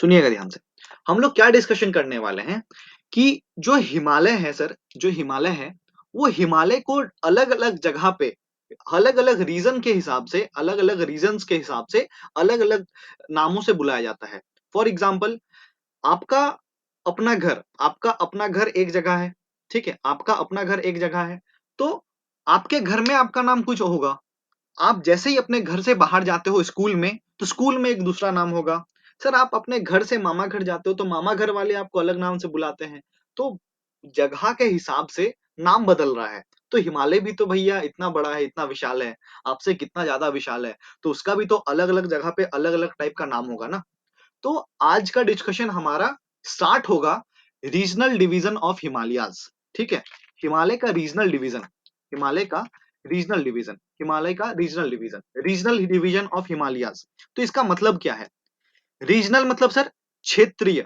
सुनिएगा ध्यान से। हम लोग क्या डिस्कशन करने वाले हैं कि जो हिमालय है सर, जो हिमालय है, वो हिमालय को अलग-अलग जगह पे, अलग-अलग रीज़न के हिसाब से, अलग-अलग रीज़न्स के हिसाब से, अलग-अलग नामों से बुलाया जाता है। फॉर एग्ज़ाम्पल आपका आपका अपना घर एक जगह है, ठीक है? आपका अपना घर एक जगह है, तो आपके घर में आपका नाम कुछ होगा। आप जैसे ही अपने घर से बाहर जाते हो स्कूल में, तो स्कूल में एक दूसरा नाम होगा। सर आप अपने घर से मामा घर जाते हो, तो मामा घर वाले आपको अलग नाम से बुलाते हैं। तो जगह के हिसाब से नाम बदल रहा है। तो हिमालय भी तो भैया इतना बड़ा है, इतना विशाल है, आपसे कितना ज़्यादा विशाल है, तो उसका भी तो अलग-अलग जगह पे अलग-अलग टाइप का नाम होगा ना। तो आज का डिस्कशन हमारा स्टार्ट होगा रीजनल डिवीजन ऑफ हिमालयाज, ठीक है? हिमालय का रीजनल डिवीजन, हिमालय का रीजनल डिवीजन, हिमालय का रीजनल डिवीजन ऑफ हिमालयाज। तो इसका मतलब क्या है? रीजनल मतलब सर क्षेत्रीय,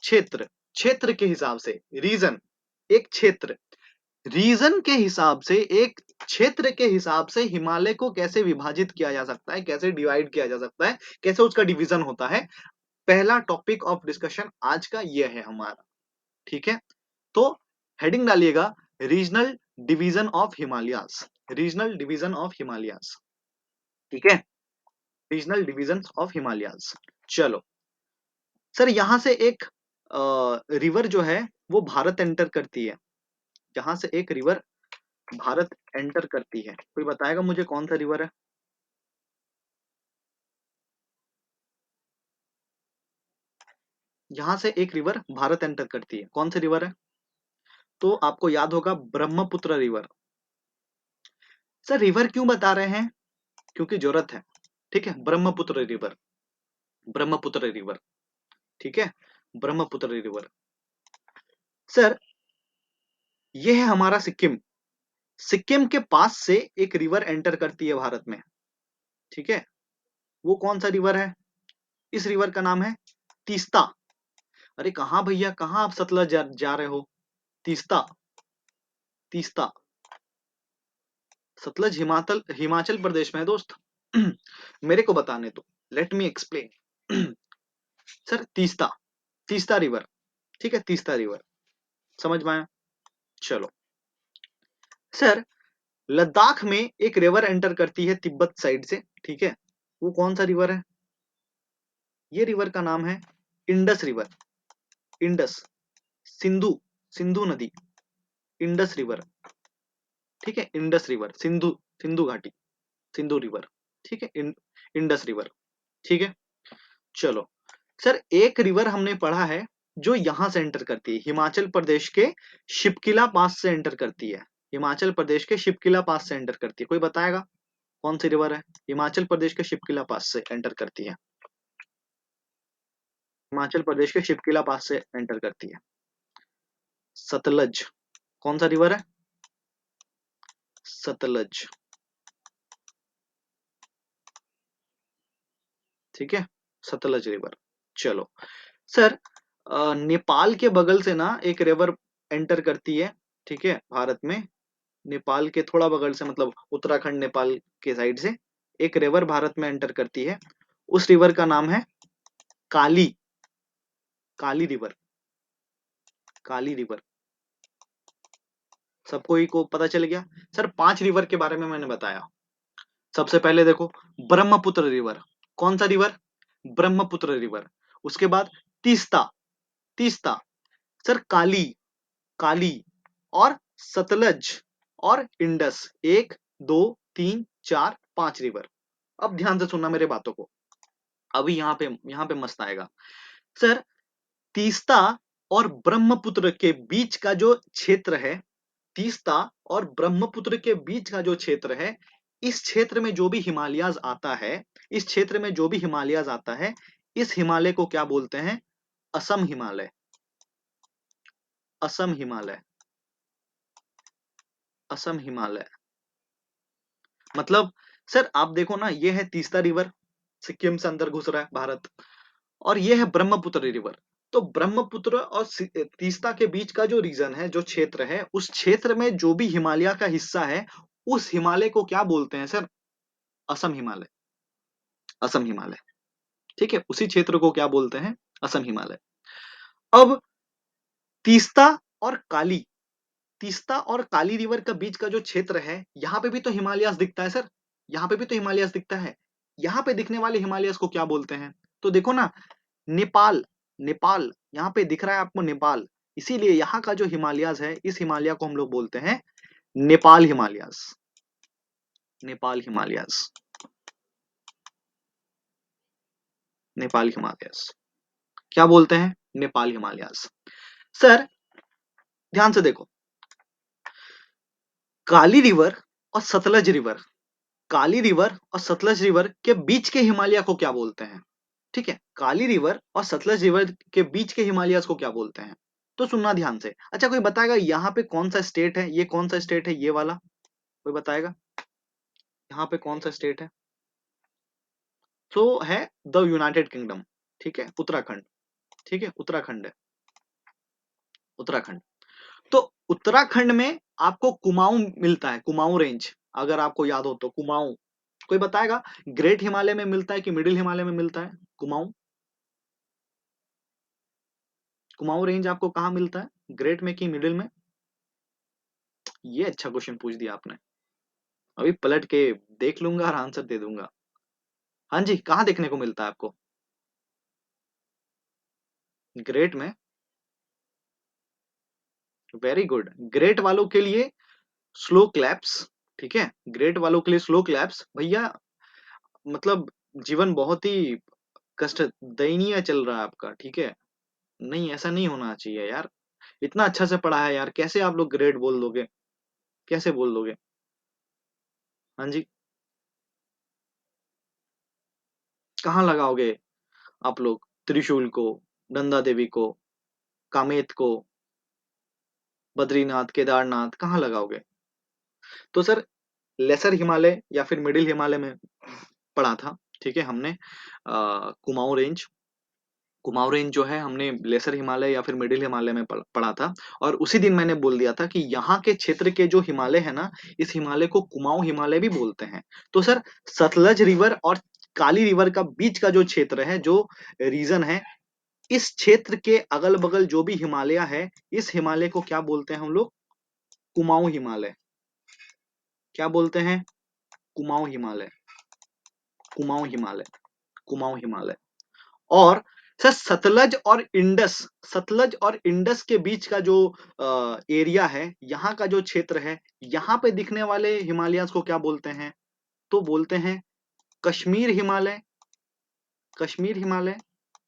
क्षेत्र, क्षेत्र के हिसाब से रीजन, एक क्षेत्र, रीजन के हिसाब से, एक क्षेत्र के हिसाब से हिमालय को कैसे विभाजित किया जा सकता है, कैसे डिवाइड किया जा सकता है, कैसे उसका डिवीजन होता है। पहला टॉपिक ऑफ डिस्कशन आज का ये है हमारा, ठीक है? तो हेडिंग डालिएगा regional division of Himalayas, regional division of Himalayas, ठीक है? Regional division of Himalayas. चलो सर, यहां से एक रिवर जो है वो भारत एंटर करती है, जहां से एक रिवर भारत एंटर करती है, कोई बताएगा मुझे कौन सा रिवर है? यहां से एक रिवर भारत एंटर करती है, कौन सी रिवर है? तो आपको याद होगा ब्रह्मपुत्र रिवर। सर रिवर क्यों बता रहे हैं? क्योंकि जरूरत है, ठीक है? ब्रह्मपुत्र रिवर, ब्रह्मपुत्र रिवर, ठीक है? ब्रह्मपुत्र रिवर। सर ये है हमारा सिक्किम, सिक्किम के पास से एक रिवर एंटर करती है भारत में, ठीक है? वो कौन सा रिवर है? इस रिवर का नाम है तीस्ता। अरे कहाँ भैया, कहाँ आप सतलज जा रहे हो? तीस्ता, तीस्ता, सतलज हिमाचल हिमाचल प्रदेश में है दोस्त। मेरे को बताने दो, let me explain. Sir Teesta, Teesta river, ठीक है? तीस्ता रिवर, समझ में आया? चलो सर, लद्दाख में एक रिवर एंटर करती है तिब्बत साइड से, ठीक है? वो कौन सा रिवर है? ये रिवर का नाम है Indus river, Indus, Sindhu, Sindhu नदी, इंडस रिवर, ठीक है? इंडस रिवर, सिंधु, सिंधु घाटी, सिंधु रिवर, ठीक है? इंडस रिवर, ठीक है? चलो सर, एक रिवर हमने पढ़ा है जो यहां से एंटर करती है, हिमाचल प्रदेश के शिपकिला पास से एंटर करती है, हिमाचल प्रदेश के शिपकिला पास से एंटर करती है, कोई बताएगा कौन सी रिवर है हिमाचल प्रदेश के शिपकिला पास से एंटर करती है? हिमाचल प्रदेश के शिपकिला पास से एंटर करती है, सतलज। कौन सा रिवर है? सतलज, ठीक है? सतलज रिवर। चलो सर, नेपाल के बगल से ना एक रिवर एंटर करती है, ठीक है? भारत में नेपाल के थोड़ा बगल से, मतलब उत्तराखंड नेपाल के साइड से एक रिवर भारत में एंटर करती है। उस रिवर का नाम है काली, काली रिवर, काली रिवर। सबको ही को पता चल गया? सर 5 रिवर के बारे में मैंने बताया। सबसे पहले देखो, ब्रह्मपुत्र रिवर। कौन सा रिवर? ब्रह्मपुत्र रिवर। उसके बाद तीस्ता, तीस्ता। सर काली, काली, और सतलज, और इंडस। 1 2 3 4 5 रिवर। अब ध्यान से सुनना मेरे बातों को, अभी यहाँ पे मस्त आएगा। सर तीस्ता और ब्रह्मपुत्र के बीच का जो क्षेत्र है, तीस्ता और ब्रह्मपुत्र के बीच का जो क्षेत्र है, इस क्षेत्र में जो भी हिमालयाज आता है, इस क्षेत्र में जो भी हिमालयाज आता है, इस हिमालय को क्या बोलते हैं? असम हिमालय, असम हिमालय, असम हिमालय। मतलब सर आप देखो ना, ये है तीस्ता रिवर, सिक्किम से अंदर घुस रहा है भारत, और ये है ब्रह्मपुत्र रिवर। तो ब्रह्मपुत्र और तीस्ता के बीच का जो रीजन है, जो क्षेत्र है, उस क्षेत्र में जो भी हिमालय का हिस्सा है, उस हिमालय को क्या बोलते हैं सर? असम हिमालय, असम हिमालय, ठीक है, उसी क्षेत्र को क्या बोलते हैं? असम हिमालय। अब तीस्ता और काली, तीस्ता और काली रिवर का बीच का जो क्षेत्र है, यहाँ पे भी तो हिमालयास दिखता है सर, यहाँ पे भी तो हिमालयास दिखता है। यहाँ पे दिखने वाले हिमालयास को क्या बोलते हैं? तो देखो ना, नेपाल, नेपाल यहाँ पे दिख रहा है आपको, नेपाल। इसीलिए यहाँ का जो हिमालयास है, इस हिमालय को हम लोग बोलते हैं नेपाल हिमालयास, नेपाल हिमालयास, नेपाल हिमालयास। क्या बोलते हैं? नेपाल हिमालयास। सर ध्यान से देखो, काली रिवर और सतलज रिवर, काली रिवर और सतलज रिवर के बीच के हिमालय को क्या बोलते हैं? ठीक है, काली रिवर और सतलज रिवर के बीच के हिमालयास को क्या बोलते हैं? तो सुनना ध्यान से। अच्छा, कोई बताएगा यहाँ पे कौन सा स्टेट है? ये कौन सा स्टेट है, ये वाला? कोई बताएगा यहाँ पे कौन सा स्टेट है? तो है द यूनाइटेड किंगडम। ठीक है, उत्तराखंड। ठीक है, उत्तराखंड है, उत्तराखंड। तो उत्तराखंड में आपको कुमाऊं मिलता है, कुमाऊं रेंज, अगर आपको याद हो तो कुमाऊं। कोई बताएगा ग्रेट हिमालय में मिलता है कि मिडिल हिमालय में मिलता है कुमाऊं? कुमाऊं रेंज आपको कहाँ मिलता है, ग्रेट में कि मिडिल में? ये अच्छा क्वेश्चन पूछ दिया आपने। अभी पलट के देख लूंगा और आंसर दे दूंगा। हाँ जी, कहाँ देखने को मिलता है आपको? ग्रेट में? Very good. ग्रेट वालों के लिए स्लो क्लैप्स। ठीक है, ग्रेट वालों के लिए स्लो क्लैप्स भैया। मतलब जीवन बहुत ही कष्ट, दयनीय चल रहा है आपका। ठीक है, नहीं ऐसा नहीं होना चाहिए यार। इतना अच्छा से पढ़ा है यार, कैसे आप लोग ग्रेट बोल दोगे? कैसे बोल दोगे? हाँ जी, कहाँ लगाओगे आप लोग त्रिशूल को, नंदा देवी को, कामेत को, बद्रीनाथ, केदारनाथ कहाँ लगाओगे? तो सर लेसर हिमालय या फिर मिडिल हिमालय में पढ़ा था। ठीक है, हमने कुमाऊं रेंज, कुमाऊं रेंज जो है हमने लेसर हिमालय या फिर मिडिल हिमालय में पढ़ा था। और उसी दिन मैंने बोल दिया था कि यहाँ के क्षेत्र के जो हिमालय है ना, इस हिमालय को कुमाऊं हिमालय भी बोलते हैं। तो सर सतलज रिवर और काली रिवर का बीच का जो क्षेत्र है, जो रीजन है, इस क्षेत्र के अगल बगल जो भी हिमालय है, इस हिमालय को क्या बोलते हैं हम लोग? कुमाऊं हिमालय। क्या बोलते हैं? कुमाऊं हिमालय, कुमाऊं हिमालय, कुमाऊं हिमालय। और सर सतलज और इंडस, सतलज और इंडस के बीच का जो एरिया है, यहाँ का जो क्षेत्र है, यहाँ पे दिखने वाले हिमालयास को क्या बोलते हैं? तो बोलते हैं कश्मीर हिमालय, कश्मीर हिमालय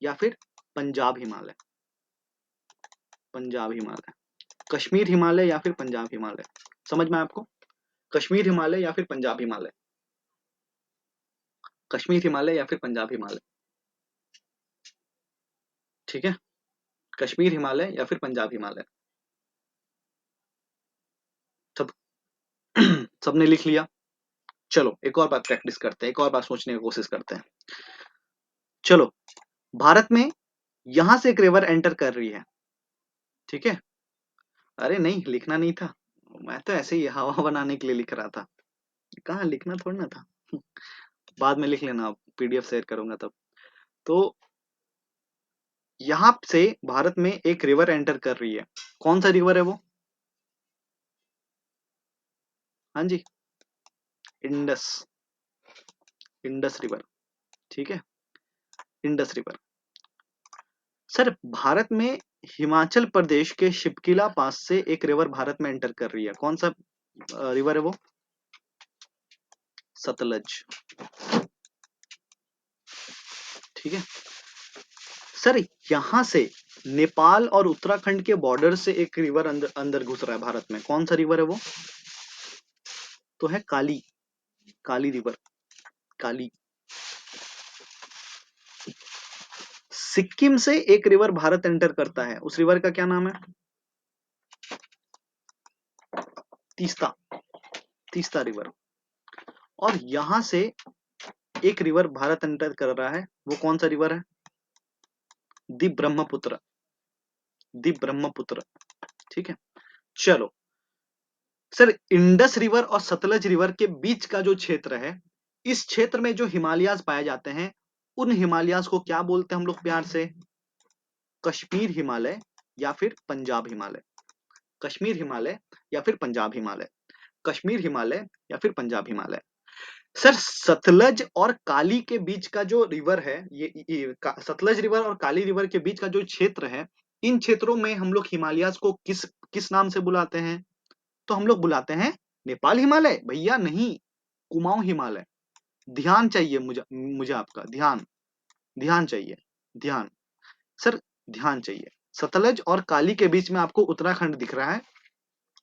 या फिर पंजाब हिमालय, पंजाब हिमालय, कश्मीर हिमालय या फिर पंजाब हिमालय। समझ में आपको? कश्मीर हिमालय या फिर पंजाब हिमालय, कश्मीर हिमालय या फिर पंजाब हिमालय। ठीक है, कश्मीर हिमालय या फिर पंजाब हिमालय। सब सबने लिख लिया? चलो एक और बार प्रैक्टिस करते हैं, एक और बार सोचने की कोशिश करते हैं। चलो, भारत में यहां से एक रिवर एंटर कर रही है। ठीक है, अरे नहीं लिखना नहीं था, मैं तो ऐसे ही हवा बनाने के लिए लिख रहा था। कहाँ लिखना थोड़ा ना था। बाद में लिख लेना, पीडीएफ शेयर करूंगा तब। तो यहां से भारत में एक रिवर एंटर कर रही है। कौन सा रिवर है वो? हाँ जी, इंडस, इंडस रिवर। ठीक है, इंडस रिवर। सर भारत में हिमाचल प्रदेश के शिपकिला पास से एक रिवर भारत में एंटर कर रही है। कौन सा रिवर है वो? सतलज। ठीक है सर, यहां से नेपाल और उत्तराखंड के बॉर्डर से एक रिवर अंदर अंदर घुस रहा है भारत में। कौन सा रिवर है वो? तो है काली, काली रिवर, काली। सिक्किम से एक रिवर भारत एंटर करता है, उस रिवर का क्या नाम है? तीस्ता, तीस्ता रिवर। और यहां से एक रिवर भारत एंटर कर रहा है, वो कौन सा रिवर है? दी ब्रह्मपुत्र, दी ब्रह्मपुत्र। ठीक है, चलो सर इंडस रिवर और सतलज रिवर के बीच का जो क्षेत्र है, इस क्षेत्र में जो हिमालयाज पाए जाते हैं, उन हिमालयाज को क्या बोलते हैं हम लोग प्यार से? कश्मीर हिमालय या फिर पंजाब हिमालय। कश्मीर हिमालय या फिर पंजाब हिमालय। कश्मीर हिमालय या फिर पंजाब हिमालय। सर सतलज और काली के बीच का जो रिवर है, सतलज रिवर और काली रिवर के बीच का जो क्षेत्र है, इन क्षेत्रों में हम लोग हिमालयाज को किस किस नाम से बुलाते हैं? तो हम लोग बुलाते हैं नेपाल हिमालय। भैया नहीं, कुमाऊं हिमालय। ध्यान चाहिए मुझे, मुझे आपका ध्यान, ध्यान चाहिए, ध्यान। सर ध्यान चाहिए। सतलज और काली के बीच में आपको उत्तराखंड दिख रहा है,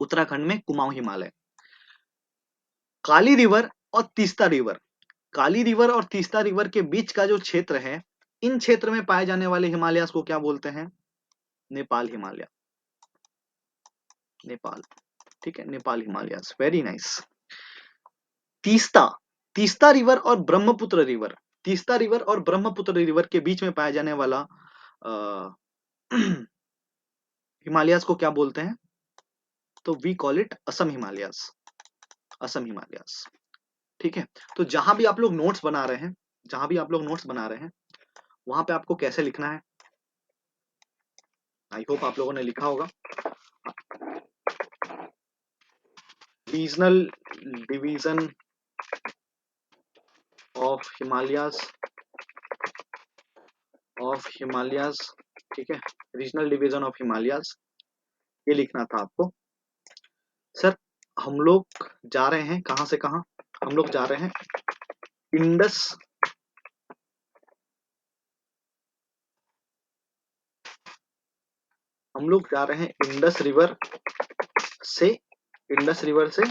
उत्तराखंड में कुमाऊं हिमालय। काली रिवर और तीस्ता रिवर, काली रिवर और तीस्ता रिवर के बीच का जो क्षेत्र है, इन क्षेत्र में पाए जाने वाले हिमालयास को क्या बोलते हैं? नेपाल हिमालय। नेपाल, ठीक है, Nepal Himalayas, very nice. Teesta, Teesta river और ब्रह्मपुत्र रिवर, तीस्ता रिवर और ब्रह्मपुत्र रिवर के बीच में पाया जाने वाला हिमालयास को क्या बोलते हैं? तो we call it Assam Himalayas, Assam Himalayas. ठीक है, तो जहां भी आप लोग नोट्स बना रहे हैं, जहां भी आप लोग नोट्स बना रहे हैं, वहां पे आपको कैसे लिखना है? आई होप आप लोगों ने लिखा होगा। Regional division of Himalayas, of Himalayas, ठीक है, रीजनल डिवीजन ऑफ हिमालयास, ये लिखना था आपको। सर हम लोग जा रहे हैं कहां से कहां? हम लोग जा रहे हैं इंडस, हम लोग जा रहे हैं इंडस रिवर से, इंडस रिवर से,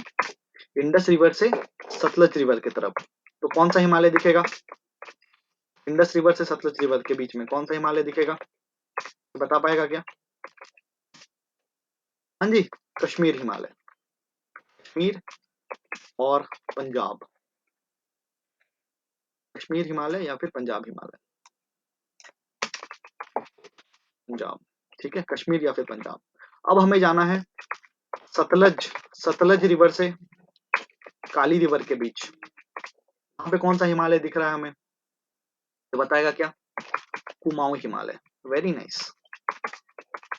इंडस रिवर से सतलज रिवर की तरफ। तो कौन सा हिमालय दिखेगा? इंडस रिवर से सतलज रिवर के बीच में कौन सा हिमालय दिखेगा? बता पाएगा क्या? हाँ जी, कश्मीर हिमालय। कश्मीर और पंजाब, कश्मीर हिमालय या फिर पंजाब हिमालय। पंजाब, ठीक है, कश्मीर या फिर पंजाब। अब हमें जाना है सतलज, सतलज रिवर से काली रिवर के बीच, वहां पे कौन सा हिमालय दिख रहा है हमें? तो बताएगा क्या? Kumaon Himalaya, very nice,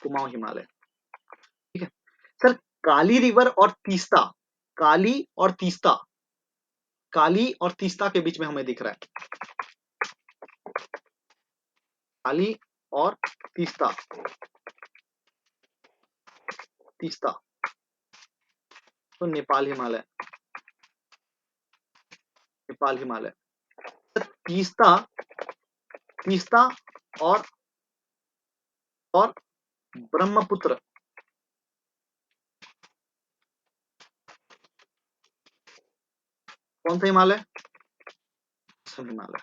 Kumaon Himalaya. ठीक है सर, काली रिवर और तीस्ता, काली और तीस्ता, काली और तीस्ता के बीच में हमें दिख रहा है, काली और तीस्ता, तीस्ता, तो नेपाल हिमालय, नेपाल हिमालय। तीस्ता, तीस्ता और ब्रह्मपुत्र, कौन सा हिमालय? हिमालय।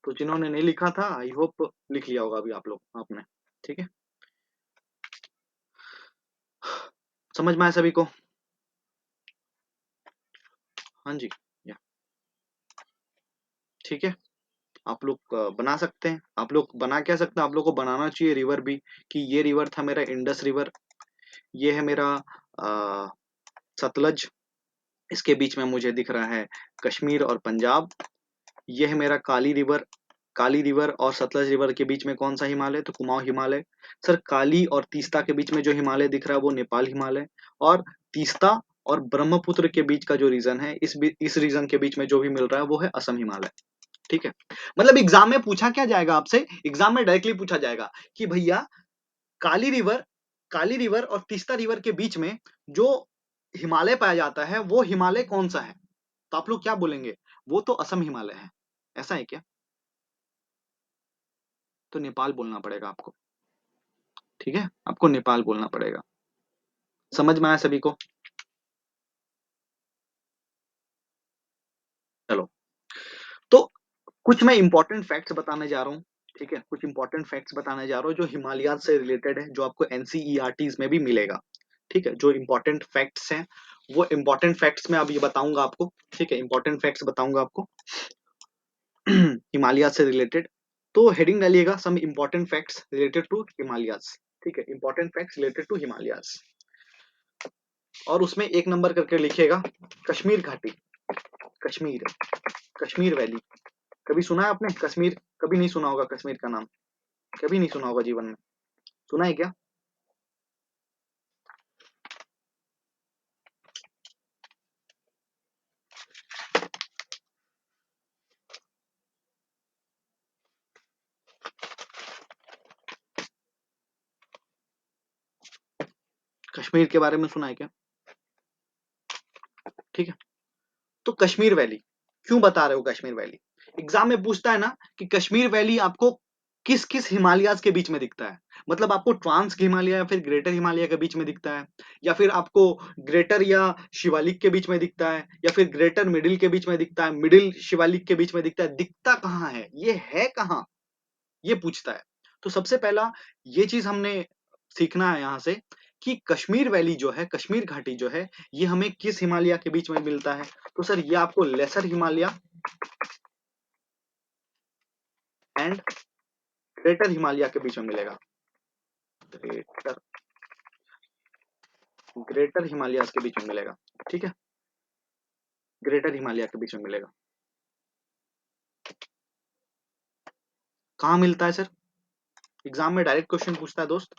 तो जिन्होंने नहीं लिखा था, आई होप लिख लिया होगा अभी आप लोग आपने। ठीक है, समझ में आया सभी को? हाँ जी, या ठीक है, आप लोग बना सकते हैं। आप लोग बना क्या सकते हैं, आप लोग को बनाना चाहिए रिवर भी, कि ये रिवर था मेरा इंडस रिवर, ये है मेरा सतलज, इसके बीच में मुझे दिख रहा है कश्मीर और पंजाब, ये है मेरा काली रिवर, काली रिवर और सतलज रिवर के बीच में कौन सा हिमालय? तो कुमाऊं हिमालय। सर काली और तीस्ता के बीच में जो हिमालय दिख रहा है वो नेपाल हिमालय, और तीस्ता और ब्रह्मपुत्र के बीच का जो रीजन है, इस रीजन के बीच में जो भी मिल रहा है वो है असम हिमालय। ठीक है, मतलब एग्जाम में पूछा क्या जाएगा आपसे? एग्जाम में डायरेक्टली पूछा जाएगा कि भैया काली रिवर, काली रिवर और तीस्ता रिवर के बीच में जो हिमालय पाया जाता है वो हिमालय कौन सा है? तो आप लोग क्या बोलेंगे? वो तो असम हिमालय है। ऐसा है क्या? तो नेपाल बोलना पड़ेगा आपको। ठीक है, आपको नेपाल बोलना पड़ेगा। समझ में आया सभी को? चलो, तो कुछ मैं इंपॉर्टेंट फैक्ट्स बताने जा रहा हूँ। ठीक है, कुछ इंपॉर्टेंट फैक्ट्स बताने जा रहा हूँ जो हिमालय से रिलेटेड है, जो आपको एनसीईआरटीज में भी मिलेगा। ठीक है, जो इंपॉर्टेंट फैक्ट्स हैं वो इंपॉर्टेंट फैक्ट्स में अब ये बताऊंगा आपको। ठीक है, इंपॉर्टेंट फैक्ट्स बताऊंगा आपको हिमालय से रिलेटेड। तो हेडिंग डालिएगा some important facts related to Himalayas. ठीक है, important facts related to Himalayas, और उसमें एक नंबर करके लिखिएगा कश्मीर घाटी, कश्मीर, कश्मीर वैली, कभी सुना है आपने कश्मीर? कभी नहीं सुना होगा कश्मीर का नाम, कभी नहीं सुना होगा जीवन में। सुना है क्या? कश्मीर के बारे में सुना है क्या? ठीक है, तो कश्मीर वैली क्यों बता रहे हो कश्मीर वैली? एग्जाम में पूछता है ना कि कश्मीर वैली आपको किस किस हिमालयाज के बीच में दिखता है। मतलब आपको ट्रांस हिमालय या फिर ग्रेटर हिमालय के बीच में दिखता है, या फिर आपको ग्रेटर या शिवालिक के बीच में दिखता है, या फिर ग्रेटर मिडिल के बीच में दिखता है, मिडिल शिवालिक के बीच में दिखता है, दिखता कहाँ है कहाँ, ये पूछता है। तो सबसे पहला ये चीज हमने सीखना है यहाँ से कि कश्मीर वैली जो है, कश्मीर घाटी जो है, ये हमें किस हिमालय के बीच में मिलता है। तो सर ये आपको lesser Himalaya and greater Himalaya के बीच में मिलेगा। ग्रेटर ग्रेटर हिमालय के बीच में मिलेगा। ठीक है, ग्रेटर हिमालय के बीच में मिलेगा। कहाँ मिलता है सर? एग्जाम में डायरेक्ट क्वेश्चन पूछता है दोस्त,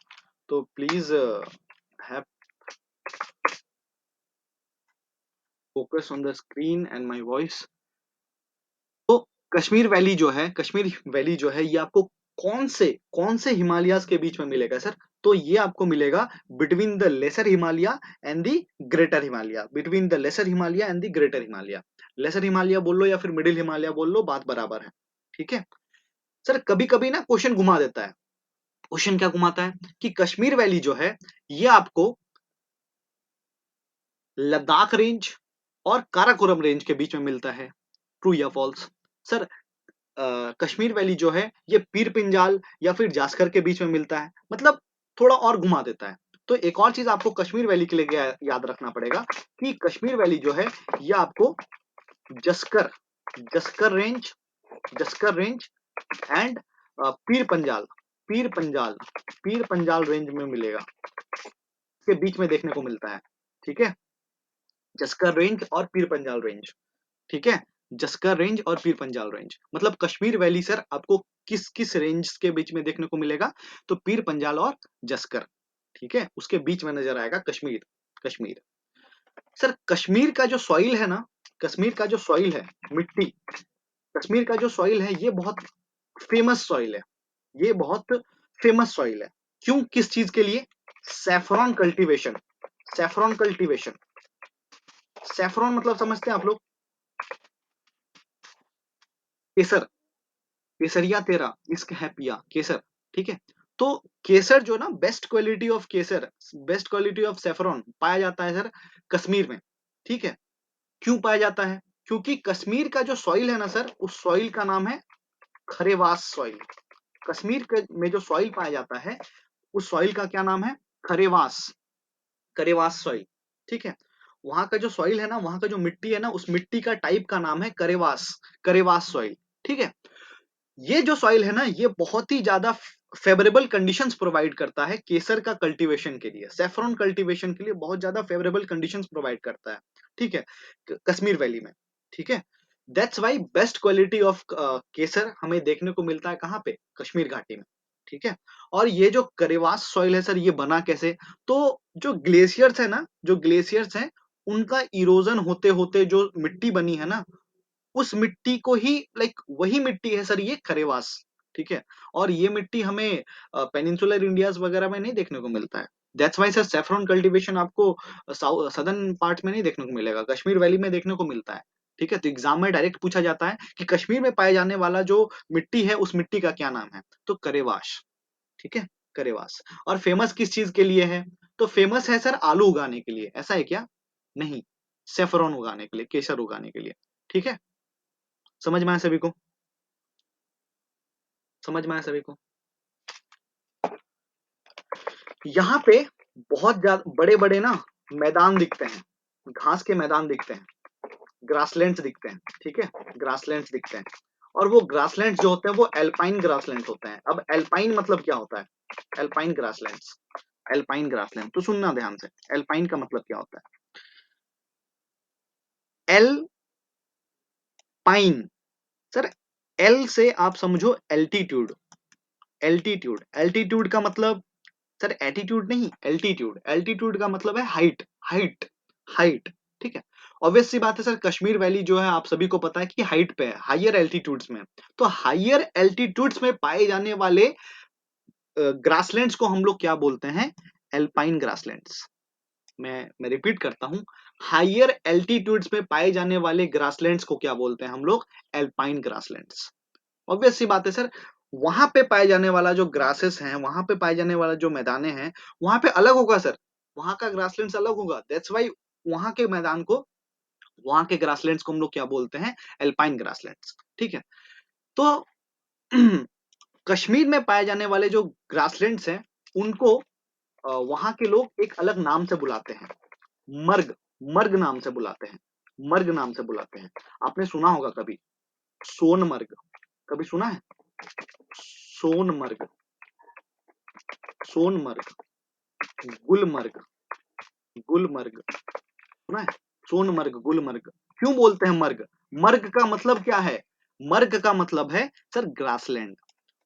तो please have focus on the screen and my voice. तो कश्मीर वैली जो है, कश्मीर वैली जो है, ये आपको कौन से हिमालयाज के बीच में मिलेगा सर? तो ये आपको मिलेगा between the lesser Himalaya and the greater Himalaya, between the lesser Himalaya and the greater Himalaya. Lesser Himalaya बोल लो या फिर मिडिल हिमालय बोल लो, बात बराबर है। ठीक है सर, कभी कभी ना क्वेश्चन घुमा देता है। क्वेश्चन क्या घुमाता है कि कश्मीर वैली जो है, ये आपको लद्दाख रेंज और काराकोरम रेंज के बीच में मिलता है। ट्रू या फॉल्स? सर कश्मीर वैली जो है, ये पीर पिंजाल या फिर जास्कर के बीच में मिलता है। मतलब थोड़ा और घुमा देता है। तो एक और चीज आपको कश्मीर वैली के लिए याद रखना पड़ेगा कि कश्मीर वैली जो है, ये आपको Zanskar Zanskar range Zanskar range and Pir Panjal Pir Panjal Pir Panjal range में मिलेगा, के बीच में देखने को मिलता है। ठीक है, जस्कर रेंज और पीर पंजाल रेंज। ठीक है, जस्कर रेंज और पीर पंजाल रेंज। मतलब कश्मीर वैली सर आपको किस किस रेंज के बीच में देखने को मिलेगा? तो पीर पंजाल और जस्कर। ठीक है, उसके बीच में नजर आएगा कश्मीर। कश्मीर सर, कश्मीर का जो सॉइल है ना, कश्मीर का जो सॉइल है, मिट्टी, कश्मीर का जो सॉइल है, ये बहुत फेमस सॉइल है। ये बहुत फेमस सॉइल है। क्यों? किस चीज के लिए? Saffron cultivation. Saffron cultivation. Saffron मतलब समझते हैं आप लोग? केसर, केसरिया तेरा इश्क है पिया, केसर। ठीक है, तो केसर जो ना, best quality of Kesar, best quality of saffron पाया जाता है सर कश्मीर में। ठीक है, क्यों पाया जाता है? क्योंकि कश्मीर का जो सॉइल है ना सर, उस सॉइल का नाम है खरेवास सॉइल। कश्मीर में जो सॉइल पाया जाता है, उस सॉइल का क्या नाम है? खरेवास, करेवास सॉइल। ठीक है, वहां का जो सॉइल है ना, वहां का जो मिट्टी है ना, उस मिट्टी का टाइप का नाम है करेवास, करेवास सॉइल। ठीक है, ये जो सॉइल है ना, ये बहुत ही ज्यादा फेवरेबल कंडीशंस प्रोवाइड करता है केसर का कल्टीवेशन के लिए, सेफ्रॉन कल्टीवेशन के लिए बहुत ज्यादा फेवरेबल कंडीशंस प्रोवाइड करता है। ठीक है, कश्मीर वैली में। ठीक है, that's why best quality of kesar हमें देखने को मिलता है कहाँ पे? कश्मीर घाटी में। ठीक है, और ये जो करेवास सॉइल है सर, ये बना कैसे? तो जो ग्लेशियर्स है ना, जो ग्लेशियर्स हैं, उनका इरोजन होते होते जो मिट्टी बनी है ना, उस मिट्टी को ही, लाइक वही मिट्टी है सर ये खरेवास। ठीक है, और ये मिट्टी हमें पेनिनसुलर इंडियाज वगैरह में नहीं देखने को मिलता है। That's why sir saffron cultivation आपको सदर्न पार्ट में नहीं देखने को मिलेगा, कश्मीर वैली में देखने को मिलता है। ठीक है, तो एग्जाम में डायरेक्ट पूछा जाता है कि कश्मीर में पाए जाने वाला जो मिट्टी है, उस मिट्टी का क्या नाम है? तो करेवाश। ठीक है, करेवास। और फेमस किस चीज के लिए है? तो फेमस है सर आलू उगाने के लिए। ऐसा है क्या? नहीं, सेफ्रॉन उगाने के लिए, केसर उगाने के लिए। ठीक है, समझ में आया सभी को? समझ में आया सभी को? यहाँ पे बहुत ज्यादा बड़े बड़े ना मैदान दिखते हैं, घास के मैदान दिखते हैं, ग्रासलैंड्स दिखते हैं। ठीक है, ग्रासलैंड्स दिखते हैं। और वो ग्रासलैंड्स जो होते हैं, वो एल्पाइन ग्रासलैंड्स होते हैं। अब एल्पाइन मतलब क्या होता है? एल्पाइन ग्रासलैंड्स, एल्पाइन ग्रासलैंड तो सुनना ध्यान से, एल्पाइन का मतलब क्या होता है? एल पाइन सर, एल से आप समझो एल्टीट्यूड, एल्टीट्यूड, एल्टीट्यूड का मतलब सर एटीट्यूड नहीं, एल्टीट्यूड, एल्टीट्यूड का मतलब है हाइट, हाइट, हाइट, ठीक है। ऑब्वियस सी बात है सर, कश्मीर वैली जो है आप सभी को पता है कि हाइट पे है, हायर एल्टीट्यूड्स में। तो हायर एल्टीट्यूड्स में पाए जाने वाले ग्रासलैंड्स को हम लोग क्या बोलते हैं? Alpine grasslands. मैं रिपीट करता हूं, हायर एल्टीट्यूड्स में पाए जाने वाले ग्रासलैंड्स को क्या बोलते हैं हम लोग? Alpine grasslands. ऑब्वियस सी बात है सर, वहां पे पाए जाने वाला जो ग्रासेस हैं, वहां पे पाए जाने वाला जो मैदाने हैं, वहां पे अलग होगा सर, वहां का ग्रासलैंड्स अलग होगा। दैट्स वाई वहां के मैदान को, वहां के ग्रासलैंड्स को हम लोग क्या बोलते हैं? एल्पाइन ग्रासलैंड्स, ठीक है। तो कश्मीर में पाए जाने वाले जो ग्रासलैंड्स हैं, उनको वहां के लोग एक अलग नाम से बुलाते हैं, मर्ग, मर्ग नाम से बुलाते हैं, मर्ग नाम से बुलाते हैं। आपने सुना होगा कभी सोनमर्ग, कभी सुना है? सोनमर्ग, सोनमर्ग, गुलमर्ग, गुलमर्ग सुना है? सोनमर्ग, गुलमर्ग। क्यों बोलते हैं मर्ग? मर्ग का मतलब क्या है? मर्ग का मतलब है सर ग्रासलैंड।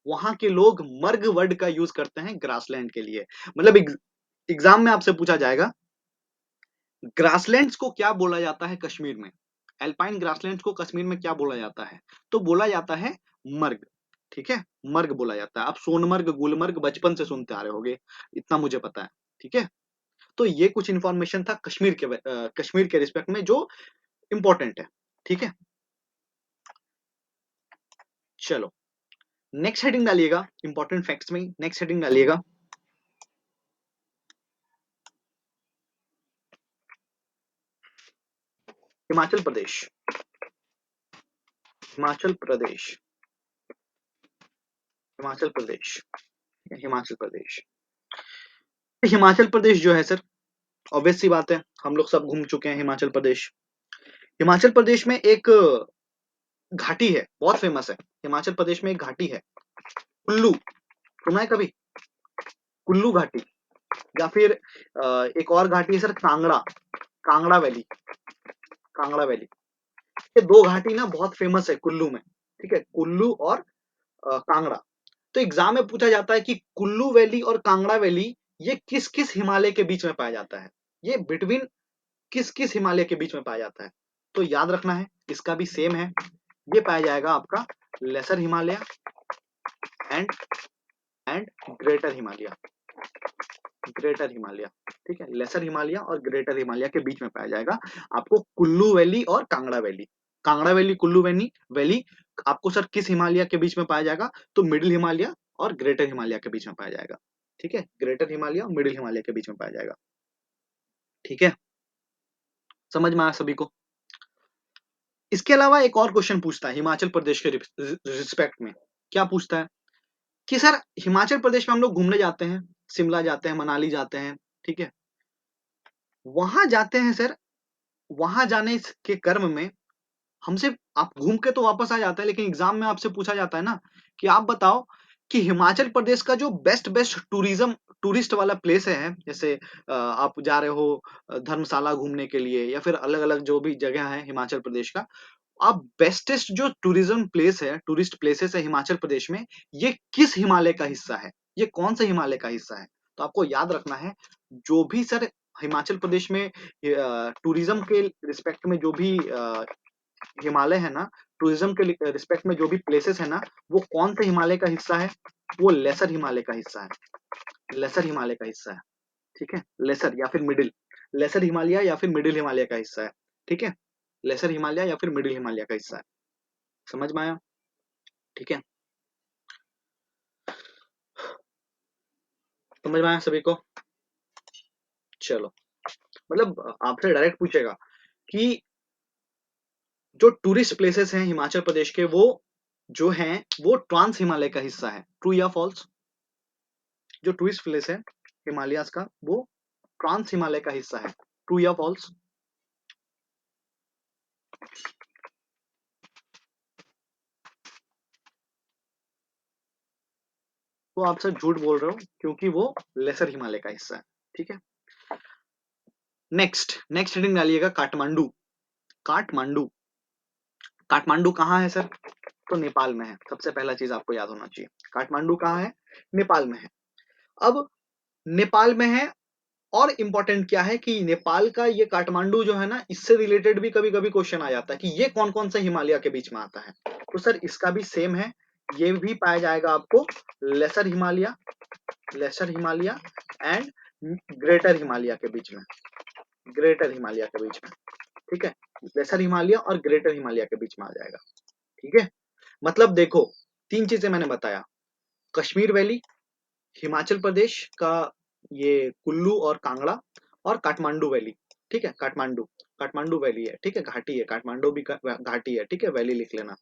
वहां के लोग मर्ग वर्ड का यूज करते हैं ग्रासलैंड के लिए। मतलब एग्जाम में आपसे पूछा जाएगा, ग्रासलैंड्स को क्या बोला जाता है कश्मीर में? एल्पाइन ग्रासलैंड्स को कश्मीर में क्या बोला जाता है? तो बोला जाता है मर्ग, ठीक है, मर्ग बोला जाता है। आप सोनमर्ग, गुलमर्ग बचपन से सुनते आ रहे होगे, इतना मुझे पता है, ठीक है। तो ये कुछ इंफॉर्मेशन था कश्मीर के रिस्पेक्ट में जो इंपॉर्टेंट है, ठीक है। चलो नेक्स्ट हेडिंग डालिएगा, इंपॉर्टेंट फैक्ट्स में नेक्स्ट हेडिंग डालिएगा, हिमाचल प्रदेश, हिमाचल प्रदेश, हिमाचल प्रदेश, हिमाचल प्रदेश। हिमाचल प्रदेश जो है सर, ऑब्वियस सी बात है, हम लोग सब घूम चुके हैं हिमाचल प्रदेश। हिमाचल प्रदेश में एक घाटी है, बहुत फेमस है। हिमाचल प्रदेश में एक घाटी है, कुल्लू, सुना है कभी? कुल्लू घाटी, या फिर एक और घाटी है sir, Kangra, Kangra valley, Kangra valley. ये दो घाटी ना बहुत फेमस है कुल्लू में, ठीक है, कुल्लू और कांगड़ा। तो एग्जाम में पूछा जाता है कि कुल्लू वैली और कांगड़ा वैली ये किस किस हिमालय के बीच में पाया जाता है? ये बिटवीन किस किस हिमालय के बीच में पाया जाता है? तो याद रखना है, इसका भी सेम है। ये पाया जाएगा आपका lesser Himalaya and and greater Himalaya, greater Himalaya, ठीक है, लेसर हिमालय और ग्रेटर हिमालय के बीच में पाया जाएगा आपको कुल्लू वैली और Kangra valley. Kangra valley, Kullu valley valley आपको सर किस हिमालय के बीच में पाया जाएगा? तो मिडिल हिमालय और ग्रेटर हिमालय के बीच में पाया जाएगा, ठीक है, ग्रेटर हिमालय और मिडिल हिमालय के बीच में पाया जाएगा, ठीक है। समझ में आया सभी को? इसके अलावा एक और क्वेश्चन पूछता है हिमाचल प्रदेश के रिस्पेक्ट में। क्या पूछता है कि सर हिमाचल प्रदेश में हम लोग घूमने जाते हैं, शिमला जाते हैं, मनाली जाते हैं, ठीक है, वहां जाते हैं सर, वहां जाने के क्रम में हमसे, आप घूम के तो वापस आ जाते हैं, लेकिन एग्जाम में आपसे पूछा जाता है ना कि आप बताओ कि हिमाचल प्रदेश का जो बेस्ट बेस्ट टूरिज्म, टूरिस्ट वाला प्लेस है, जैसे आप जा रहे हो धर्मशाला घूमने के लिए, या फिर अलग अलग जो भी जगह है हिमाचल प्रदेश का, आप बेस्टेस्ट जो टूरिज्म प्लेस है, टूरिस्ट प्लेसेस है हिमाचल प्रदेश में, ये किस हिमालय का हिस्सा है? ये कौन से हिमालय का हिस्सा है? तो आपको याद रखना है, जो भी सर हिमाचल प्रदेश में टूरिज्म के रिस्पेक्ट में जो भी हिमालय है ना, टूरिज्म के रिस्पेक्ट में जो भी प्लेसेस है ना, वो कौन से हिमालय का हिस्सा है? वो लेसर हिमालय का हिस्सा है, लेसर हिमालय का हिस्सा है, ठीक है, लेसर या फिर मिडिल, लेसर हिमालय या फिर मिडिल हिमालय का हिस्सा है, ठीक है, लेसर हिमालय या फिर मिडिल हिमालय का हिस्सा है। समझ में आया? ठीक है, समझ में आया सभी को? चलो, मतलब आपसे डायरेक्ट पूछेगा कि जो टूरिस्ट प्लेसेस हैं हिमाचल प्रदेश के, वो जो हैं वो ट्रांस हिमालय का हिस्सा है, ट्रू या फॉल्स? जो टूरिस्ट प्लेस है हिमालयास का, वो ट्रांस हिमालय का हिस्सा है, ट्रू या फॉल्स? तो आप सर झूठ बोल रहे हो, क्योंकि वो लेसर हिमालय का हिस्सा है, ठीक है। नेक्स्ट नेक्स्ट हेडिंग डालिएगा, काठमांडू, काठमांडू, काठमांडू कहाँ है सर? तो नेपाल में है। सबसे पहला चीज आपको याद होना चाहिए, काठमांडू कहाँ है? नेपाल में है। अब नेपाल में है, और इम्पोर्टेंट क्या है कि नेपाल का ये काठमांडू जो है ना, इससे रिलेटेड भी कभी कभी क्वेश्चन आ जाता है कि ये कौन कौन सा हिमालय के बीच में आता है। तो सर इसका भी सेम है, ये भी पाया जाएगा आपको lesser Himalaya, lesser Himalaya and greater Himalaya के बीच में, ग्रेटर हिमालय के बीच में, ठीक है। लेसर हिमालय और ग्रेटर हिमालय के बीच में आ जाएगा, ठीक है। मतलब देखो, तीन चीजें मैंने बताया, कश्मीर वैली, हिमाचल प्रदेश का ये कुल्लू और कांगड़ा, और काठमांडू वैली, ठीक है। काठमांडू, काठमांडू वैली है, ठीक है, घाटी है, काठमांडू भी घाटी है, ठीक है, वैली लिख लेना।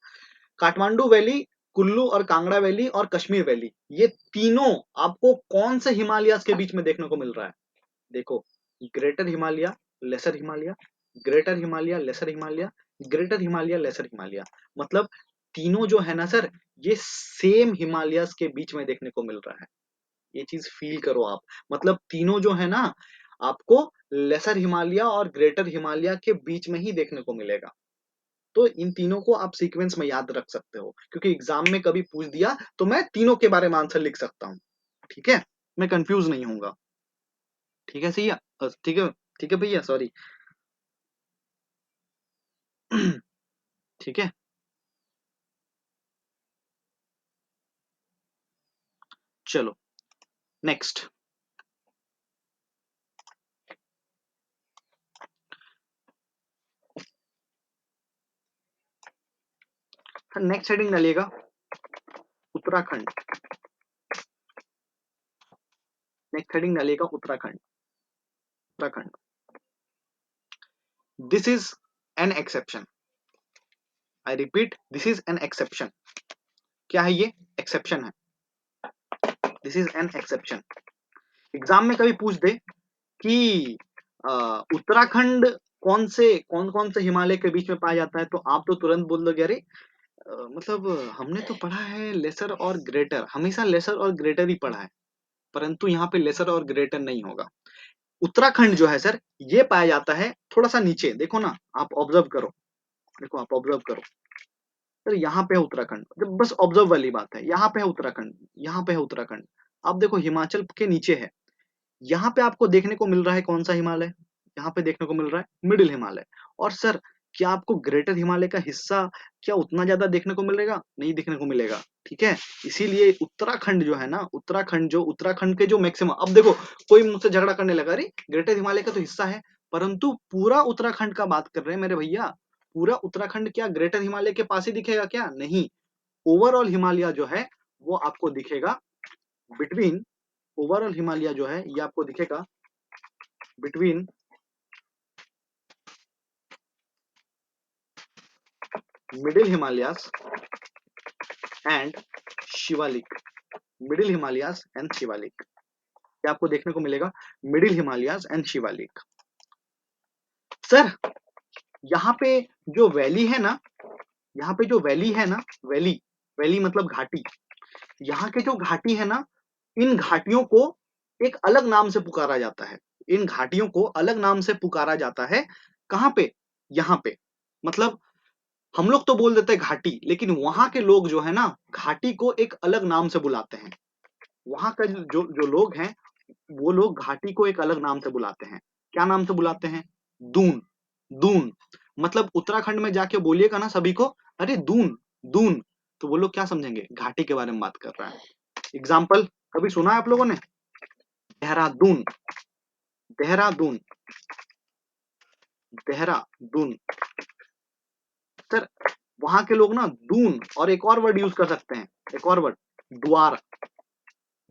काठमांडू वैली, कुल्लू और कांगड़ा वैली और कश्मीर वैली, ये तीनों आपको कौन से हिमालय के बीच में देखने को मिल रहा है? देखो, greater Himalaya, lesser Himalaya, greater Himalaya, lesser Himalaya, greater Himalaya, lesser Himalaya. मतलब तीनों जो है ना सर, ये सेम हिमालयस के बीच में देखने को मिल रहा है। ये चीज फील करो आप। मतलब तीनों जो है ना, आपको लेसर हिमालय और ग्रेटर हिमालय के बीच में ही देखने को मिलेगा। तो इन तीनों को आप सीक्वेंस में याद रख सकते हो, क्योंकि एग्जाम में कभी पूछ दिया तो मैं तीनों के बारे में आंसर लिख सकता हूँ, ठीक है। मैं कंफ्यूज नहीं होऊंगा, ठीक है। सही है, ठीक है, ठीक है भैया, सॉरी। ठीक है, चलो नेक्स्ट। नेक्स्ट हेडिंग डालिएगा उत्तराखंड, नेक्स्ट हेडिंग डालिएगा Uttarakhand, Uttarakhand. This is an exception, I repeat, this is an exception. क्या है ये? एक्सेप्शन है, this is an exception. Exam में कभी पूछ दे कि उत्तराखंड कौन कौन से हिमालय के बीच में पाया जाता है, तो आप तो तुरंत बोल दोगे अरे मतलब हमने तो पढ़ा है लेसर और ग्रेटर, हमेशा लेसर और ग्रेटर ही पढ़ा है, परंतु यहाँ पे लेसर और ग्रेटर नहीं होगा। उत्तराखंड जो है सर, ये पाया जाता है थोड़ा सा नीचे, देखो ना, आप ऑब्जर्व करो, देखो आप ऑब्जर्व करो सर, यहाँ पे है उत्तराखंड, जब बस ऑब्जर्व वाली बात है, यहाँ पे है उत्तराखंड, यहाँ पे है उत्तराखंड। आप देखो हिमाचल के नीचे है, यहाँ पे आपको देखने को मिल रहा है कौन सा हिमालय? यहाँ पे देखने को मिल रहा है मिडिल हिमालय। और सर, क्या आपको ग्रेटर हिमालय का हिस्सा क्या उतना ज्यादा देखने को मिलेगा? नहीं देखने को मिलेगा, ठीक है। इसीलिए उत्तराखंड जो है ना, उत्तराखंड जो, उत्तराखंड के जो मैक्सिमम, अब देखो कोई मुझसे झगड़ा करने लगा, अरे ग्रेटर हिमालय का तो हिस्सा है, परंतु पूरा उत्तराखंड का बात कर रहे हैं मेरे भैया। पूरा उत्तराखंड क्या ग्रेटर हिमालय के पास ही दिखेगा क्या? नहीं, ओवरऑल हिमालय जो है वो आपको दिखेगा बिटवीन, ओवरऑल हिमालय जो है ये आपको दिखेगा between middle Himalayas and Shivalik, middle Himalayas and Shivalik. ये आपको देखने को मिलेगा middle Himalayas and Shivalik. Sir यहाँ पे जो वैली है ना, यहाँ पे जो वैली है ना, वैली, वैली मतलब घाटी, यहाँ के जो घाटी है ना, इन घाटियों को एक अलग नाम से पुकारा जाता है, इन घाटियों को अलग नाम से पुकारा जाता है। कहाँ पे? यहाँ पे। मतलब हम लोग तो बोल देते हैं घाटी, लेकिन वहां के लोग जो है ना, घाटी को एक अलग नाम से बुलाते हैं। वहां का जो जो लोग हैं, वो लोग घाटी को एक अलग नाम से बुलाते हैं। क्या नाम से बुलाते हैं? दून, दून। मतलब उत्तराखंड में जाके बोलिएगा ना सभी को, अरे दून, दून, तो वो लोग क्या समझेंगे? घाटी के बारे में बात कर रहा है। एग्जाम्पल कभी सुना है आप लोगों ने? देहरादून, देहरादून, देहरादून। सर वहां के लोग ना दून और एक और वर्ड यूज कर सकते हैं, एक और वर्ड, द्वार,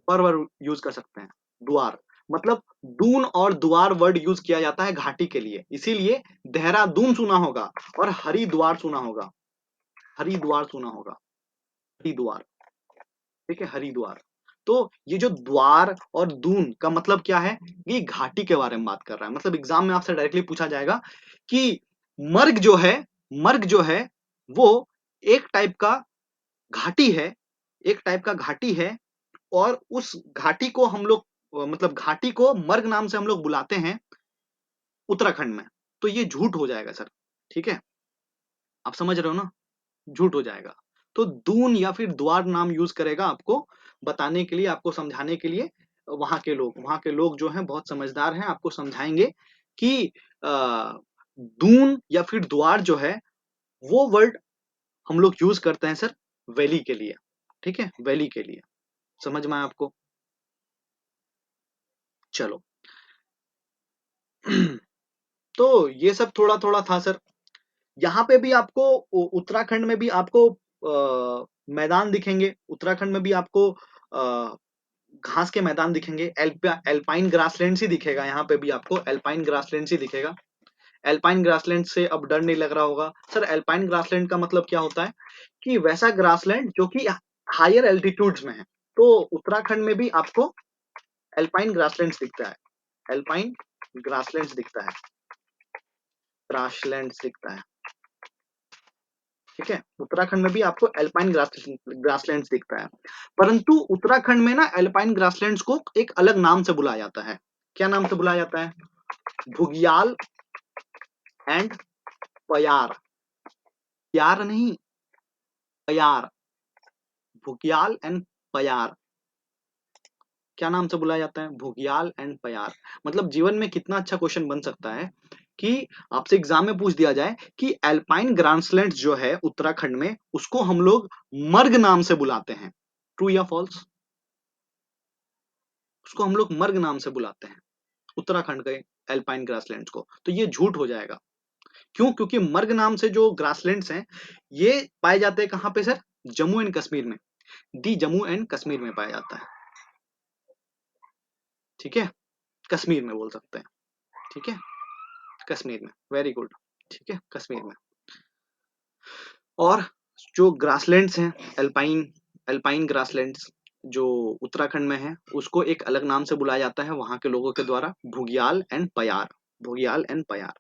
पर वर्ड यूज कर सकते हैं, द्वार। मतलब दून और द्वार वर्ड यूज किया जाता है घाटी के लिए, इसीलिए देहरादून सुना होगा और हरिद्वार सुना होगा, हरिद्वार सुना होगा, हरिद्वार, ठीक है, हरिद्वार। तो ये जो द्वार और दून का मतलब क्या है? ये घाटी के बारे में बात कर रहा है। मतलब एग्जाम में आपसे डायरेक्टली पूछा जाएगा कि मर्ग जो है, मर्ग जो है वो एक टाइप का घाटी है, एक टाइप का घाटी है, और उस घाटी को हम लोग मतलब घाटी को मर्ग नाम से हम लोग बुलाते हैं उत्तराखंड में। तो ये झूठ हो जाएगा सर, ठीक है, आप समझ रहे हो ना, झूठ हो जाएगा। तो दून या फिर द्वार नाम यूज करेगा आपको बताने के लिए, आपको समझाने के लिए। वहां के लोग जो हैं बहुत समझदार हैं, आपको समझाएंगे कि दून या फिर द्वार जो है वो वर्ड हम लोग यूज करते हैं सर वैली के लिए। ठीक है, वैली के लिए। समझ में आया आपको? चलो। तो ये सब थोड़ा थोड़ा था सर। यहाँ पे भी आपको उत्तराखंड में भी आपको मैदान दिखेंगे, उत्तराखंड में भी आपको घास के मैदान दिखेंगे, एल्पाइन ग्रासलैंड ही दिखेगा, यहाँ पे भी आपको एल्पाइन ग्रासलैंड ही दिखेगा। एल्पाइन ग्रासलैंड से अब डर नहीं लग रहा होगा सर। एल्पाइन ग्रासलैंड का मतलब क्या होता है कि वैसा ग्रासलैंड जो कि हायर एल्टीट्यूड्स में है। तो उत्तराखंड में भी आपको एल्पाइन ग्रासलैंड दिखता है, एल्पाइन ग्रासलैंड दिखता है, ग्रासलैंड दिखता है। ठीक है, उत्तराखंड में भी आपको एल्पाइन ग्रासलैंड दिखता है। परंतु उत्तराखंड में ना एल्पाइन ग्रासलैंड्स को एक अलग नाम से बुलाया जाता है। क्या नाम से बुलाया जाता है? भुगियाल एंड पयार। प्यार नहीं, पयार। भुगियाल एंड पयार। क्या नाम से बुलाया जाता है? भुगियाल एंड पयार। मतलब जीवन में कितना अच्छा क्वेश्चन बन सकता है कि आपसे एग्जाम में पूछ दिया जाए कि एल्पाइन ग्रासलैंड जो है उत्तराखंड में, उसको हम लोग मर्ग नाम से बुलाते हैं। ट्रू या फॉल्स? उसको हम लोग मर्ग नाम से बुलाते हैं उत्तराखंड के एल्पाइन ग्रासलैंड्स को। तो ये झूठ हो जाएगा। क्यों? क्योंकि मर्ग नाम से जो ग्रासलैंड्स हैं ये पाए जाते हैं कहां पे सर? जम्मू एंड कश्मीर में। दी जम्मू एंड कश्मीर में पाया जाता है। ठीक है, कश्मीर में बोल सकते हैं। ठीक है, कश्मीर में। Very good. ठीक है, कश्मीर में। और जो ग्रासलैंड्स हैं, एल्पाइन एल्पाइन ग्रासलैंड्स जो उत्तराखंड में है, उसको एक अलग नाम से बुलाया जाता है वहां के लोगों के द्वारा, भुगियाल एंड पयार। भुगियाल एंड पयार।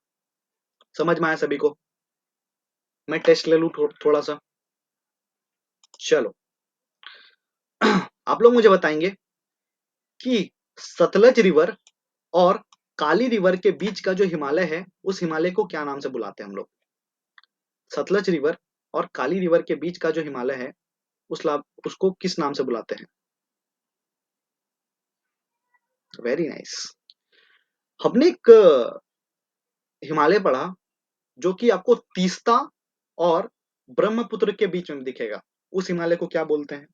समझ में आया सभी को? मैं टेस्ट ले लूं थोड़ा सा। चलो। आप लोग मुझे बताएंगे कि सतलज रिवर और काली रिवर के बीच का जो हिमालय है, उस हिमालय को क्या नाम से बुलाते हैं हम लोग? सतलज रिवर और काली रिवर के बीच का जो हिमालय है, उसको किस नाम से बुलाते हैं? Very nice. हमने एक हिमालय पढ़ा जो कि आपको तीस्ता और ब्रह्मपुत्र के बीच में दिखेगा। उस हिमालय को क्या बोलते हैं?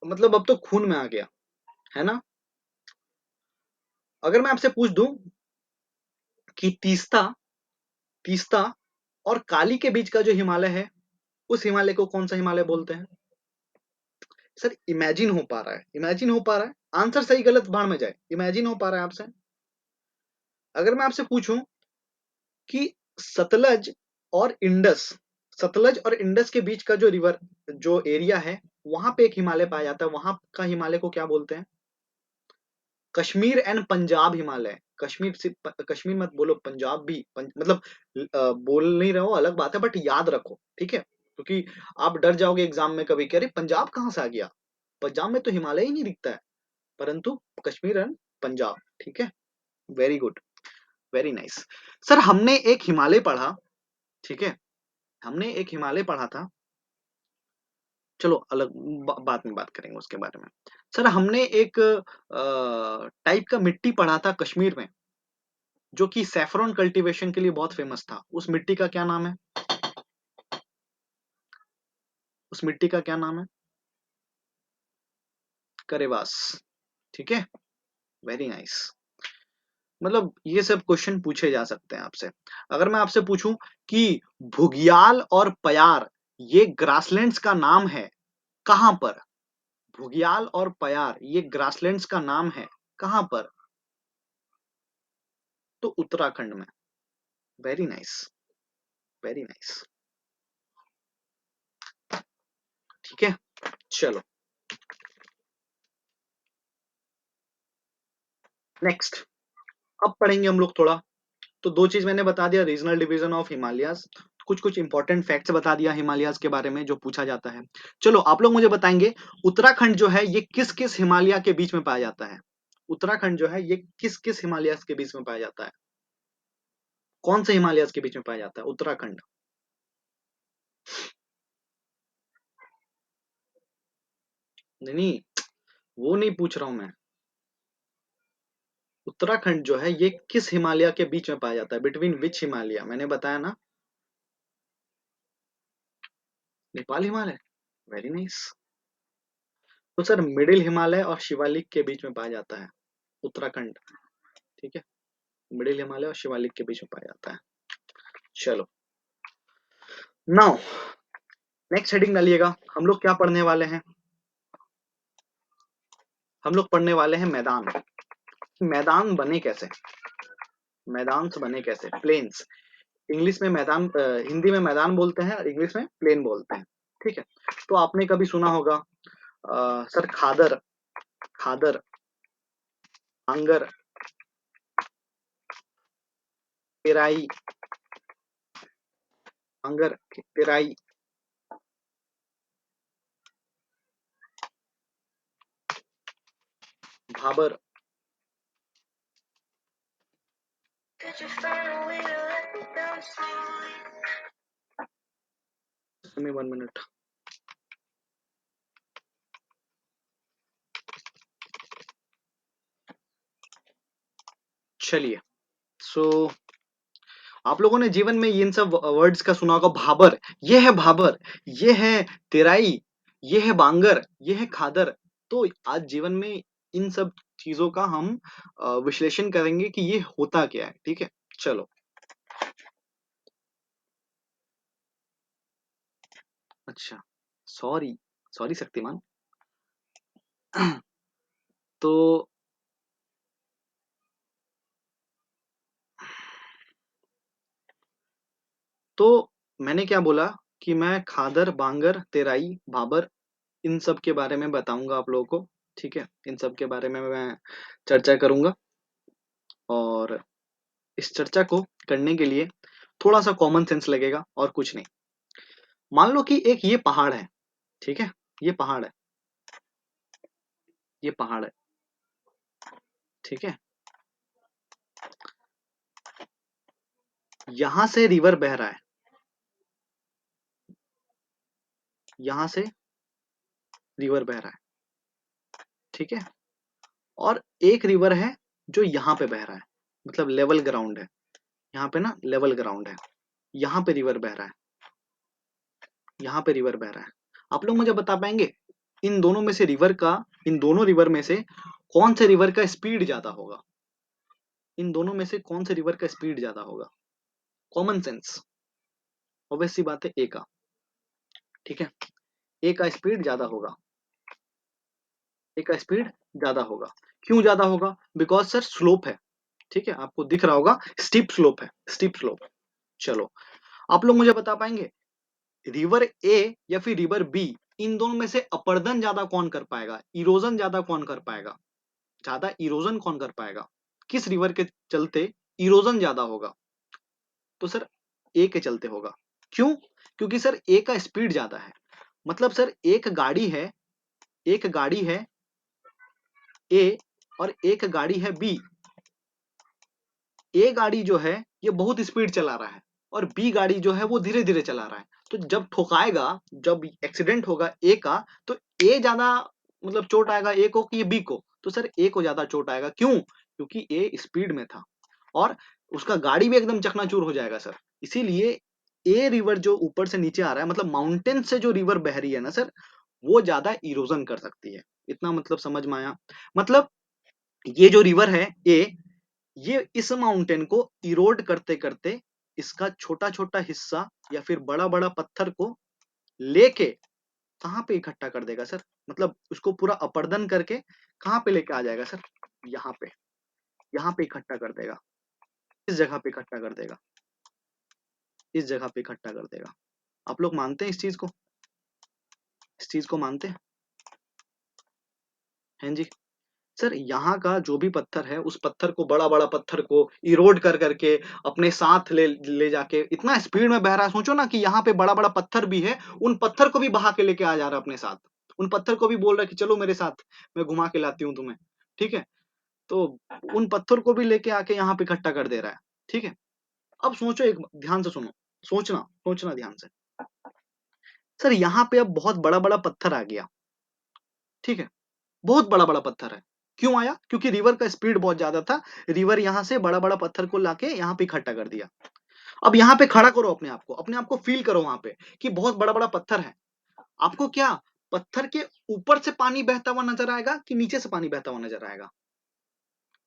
मतलब अब तो खून में आ गया है ना। अगर मैं आपसे पूछ दूं कि तीस्ता तीस्ता और काली के बीच का जो हिमालय है, उस हिमालय को कौन सा हिमालय बोलते हैं? सर इमेजिन हो पा रहा है? इमेजिन हो पा रहा है? आंसर सही गलत भाड़ में जाए, इमेजिन हो पा रहा है आपसे? अगर मैं आपसे पूछूं कि सतलज और इंडस सतलज और इंडस के बीच का जो रिवर, जो एरिया है, वहां पे एक हिमालय पाया जाता है, वहां का हिमालय को क्या बोलते हैं? कश्मीर एंड पंजाब हिमालय। कश्मीर से कश्मीर मत बोलो, पंजाब भी मतलब बोल नहीं रहे हो अलग बात है, बट याद रखो। ठीक है, क्योंकि आप डर जाओगे एग्जाम में कभी कि अरे पंजाब कहाँ से आ गया, पंजाब में तो हिमालय ही नहीं दिखता है। परंतु कश्मीर एंड पंजाब। ठीक है, very good, very nice. Sir हमने एक हिमालय पढ़ा। ठीक है, हमने एक हिमालय पढ़ा था। चलो अलग बाद में बात करेंगे उसके बारे में। सर हमने एक टाइप का मिट्टी पढ़ा था कश्मीर में, जो कि सैफरॉन कल्टीवेशन के लिए बहुत फेमस था। उस मिट्टी का क्या नाम है? उस मिट्टी का क्या नाम है? करेवास। ठीक है, वेरी नाइस। मतलब ये सब क्वेश्चन पूछे जा सकते हैं आपसे। अगर मैं आपसे पूछूं कि भुगियाल और पयार ये ग्रासलैंड्स का नाम है, कहां पर? भुगियाल और पयार ये ग्रासलैंड्स का नाम है, कहां पर? तो उत्तराखंड में। Very nice, very nice. ठीक है, चलो नेक्स्ट। अब पढ़ेंगे हम लोग थोड़ा। तो दो चीज मैंने बता दिया, रीजनल डिवीजन ऑफ हिमालयाज, कुछ कुछ इंपॉर्टेंट फैक्ट्स बता दिया हिमालयाज के बारे में जो पूछा जाता है। चलो आप लोग मुझे बताएंगे उत्तराखंड जो है ये किस किस हिमालय के बीच में पाया जाता है? उत्तराखंड जो है ये किस किस हिमालय के बीच में पाया जाता है? कौन से हिमालय के बीच में पाया जाता है उत्तराखंड? नहीं नहीं, वो नहीं पूछ रहा हूं मैं। उत्तराखंड जो है ये किस हिमालय के बीच में पाया जाता है, बिटवीन विच हिमालय, मैंने बताया ना। Nepal Himalaya, very nice. तो सर मिडिल हिमालय और शिवालिक के बीच में पाया जाता है उत्तराखंड। ठीक है, मिडिल हिमालय और शिवालिक के बीच में पाया जाता है। चलो, नाउ नेक्स्ट हेडिंग डालिएगा। हम लोग क्या पढ़ने वाले हैं? हम लोग पढ़ने वाले हैं मैदान। मैदान बने कैसे, मैदान से बने कैसे, प्लेन्स। इंग्लिश में मैदान, हिंदी में मैदान बोलते हैं और इंग्लिश में प्लेन बोलते हैं। ठीक है, तो आपने कभी सुना होगा सर खादर, खादर, आंगर, पेराई, आंगर, पेराई, भाबर। Give me 1 minute। चलिए, सो आप लोगों ने जीवन में इन सब वर्ड्स का सुना होगा। भाबर, ये है भाबर, ये है तेराई, ये है बांगर, ये है खादर। तो आज जीवन में इन सब चीजों का हम विश्लेषण करेंगे कि ये होता क्या है। ठीक है, चलो। अच्छा, सॉरी, सॉरी शक्तिमान। तो तो मैंने क्या बोला कि मैं खादर, बांगर, तेराई, भाबर, इन सब के बारे में बताऊंगा आप लोगों को। ठीक है, इन सब के बारे में मैं चर्चा करूंगा। और इस चर्चा को करने के लिए थोड़ा सा कॉमन सेंस लगेगा और कुछ नहीं। मान लो कि एक ये पहाड़ है। ठीक है, ये पहाड़ है, ये पहाड़ है। ठीक है, यहां से रिवर बह रहा है, यहां से रिवर बह रहा है। ठीक है, और एक रिवर है जो यहाँ पे बह रहा है, मतलब लेवल ग्राउंड है। यहाँ पे ना लेवल ग्राउंड है, यहाँ पे रिवर बह रहा है, यहाँ पे रिवर बह रहा है। आप लोग मुझे बता पाएंगे इन दोनों में से रिवर का, इन दोनों रिवर में से कौन से रिवर का स्पीड ज्यादा होगा? इन दोनों में से कौन से रिवर का स्पीड ज्यादा होगा? कॉमन सेंस, ऑब्वियस सी बात है, ए का। ठीक है, ए का स्पीड ज्यादा होगा, ए का स्पीड ज्यादा होगा। क्यों ज्यादा होगा? बिकॉज सर स्लोप है। ठीक है, आपको दिख रहा होगा स्टीप स्लोप है, स्टीप स्लोप। चलो, आप लोग मुझे बता पाएंगे रिवर ए या फिर रिवर बी, इन दोनों में से अपर्दन ज्यादा कौन कर पाएगा, इरोजन ज्यादा कौन कर पाएगा, ज्यादा इरोजन कौन कर पाएगा? किस रिवर के चलते इरोजन ज्यादा होगा? तो सर ए के चलते होगा। क्यों? क्योंकि सर ए का स्पीड ज्यादा है। मतलब सर एक गाड़ी है, एक गाड़ी है ए और एक गाड़ी है बी। ए गाड़ी जो है ये बहुत स्पीड चला रहा है और बी गाड़ी जो है वो धीरे धीरे चला रहा है। तो जब ठोकाएगा, जब एक्सीडेंट होगा ए का, तो ए ज्यादा मतलब चोट आएगा ए को कि बी को? तो सर ए को ज्यादा चोट आएगा। क्यों? क्योंकि ए स्पीड में था और उसका गाड़ी भी एकदम चकनाचूर हो जाएगा सर। इसीलिए ए रिवर जो ऊपर से नीचे आ रहा है, मतलब माउंटेन से जो रिवर बह रही है ना सर, वो ज्यादा इरोजन कर सकती है। इतना मतलब समझ में आया? मतलब ये जो रिवर है ए, ये इस माउंटेन को इरोड करते करते इसका छोटा छोटा हिस्सा या फिर बड़ा बड़ा पत्थर को लेके कहाँ पे इकट्ठा कर देगा सर? मतलब उसको पूरा अपर्दन करके कहाँ पे लेके आ जाएगा सर? यहाँ पे, यहाँ पे इकट्ठा कर देगा। इस जगह पे इकट्ठा कर देगा, इस जगह पे इकट्ठा कर देगा। आप लोग मानते हैं इस चीज को? इस चीज को मानते हैं जी? सर यहाँ का जो भी पत्थर है, उस पत्थर को, बड़ा बड़ा पत्थर को इरोड कर करके अपने साथ ले ले जाके इतना स्पीड में बह रहा है। सोचो ना कि यहाँ पे बड़ा बड़ा पत्थर भी है, उन पत्थर को भी बहा के लेके आ जा रहा है अपने साथ। उन पत्थर को भी बोल रहा है कि चलो मेरे साथ, मैं घुमा के लाती हूँ तुम्हें। ठीक है, तो उन पत्थर को भी लेके आके यहाँ पे इकट्ठा कर दे रहा है। ठीक है, अब सोचो, एक ध्यान से सुनो, सोचना सोचना ध्यान से। सर यहाँ पे अब बहुत बड़ा-बड़ा पत्थर आ गया, ठीक है? बहुत बड़ा-बड़ा पत्थर है। क्यों आया? क्योंकि रिवर का स्पीड बहुत ज़्यादा था। रिवर यहाँ से बड़ा-बड़ा पत्थर को लाके यहाँ पे इकट्ठा कर दिया। अब यहाँ पे खड़ा करो अपने आप को फ़ील करो वहाँ पे कि बहुत बड़ा-बड़ा पत्थर है। आपको क्या पत्थर के ऊपर से पानी बहता हुआ नज़र आएगा कि नीचे से पानी बहता हुआ नज़र आएगा?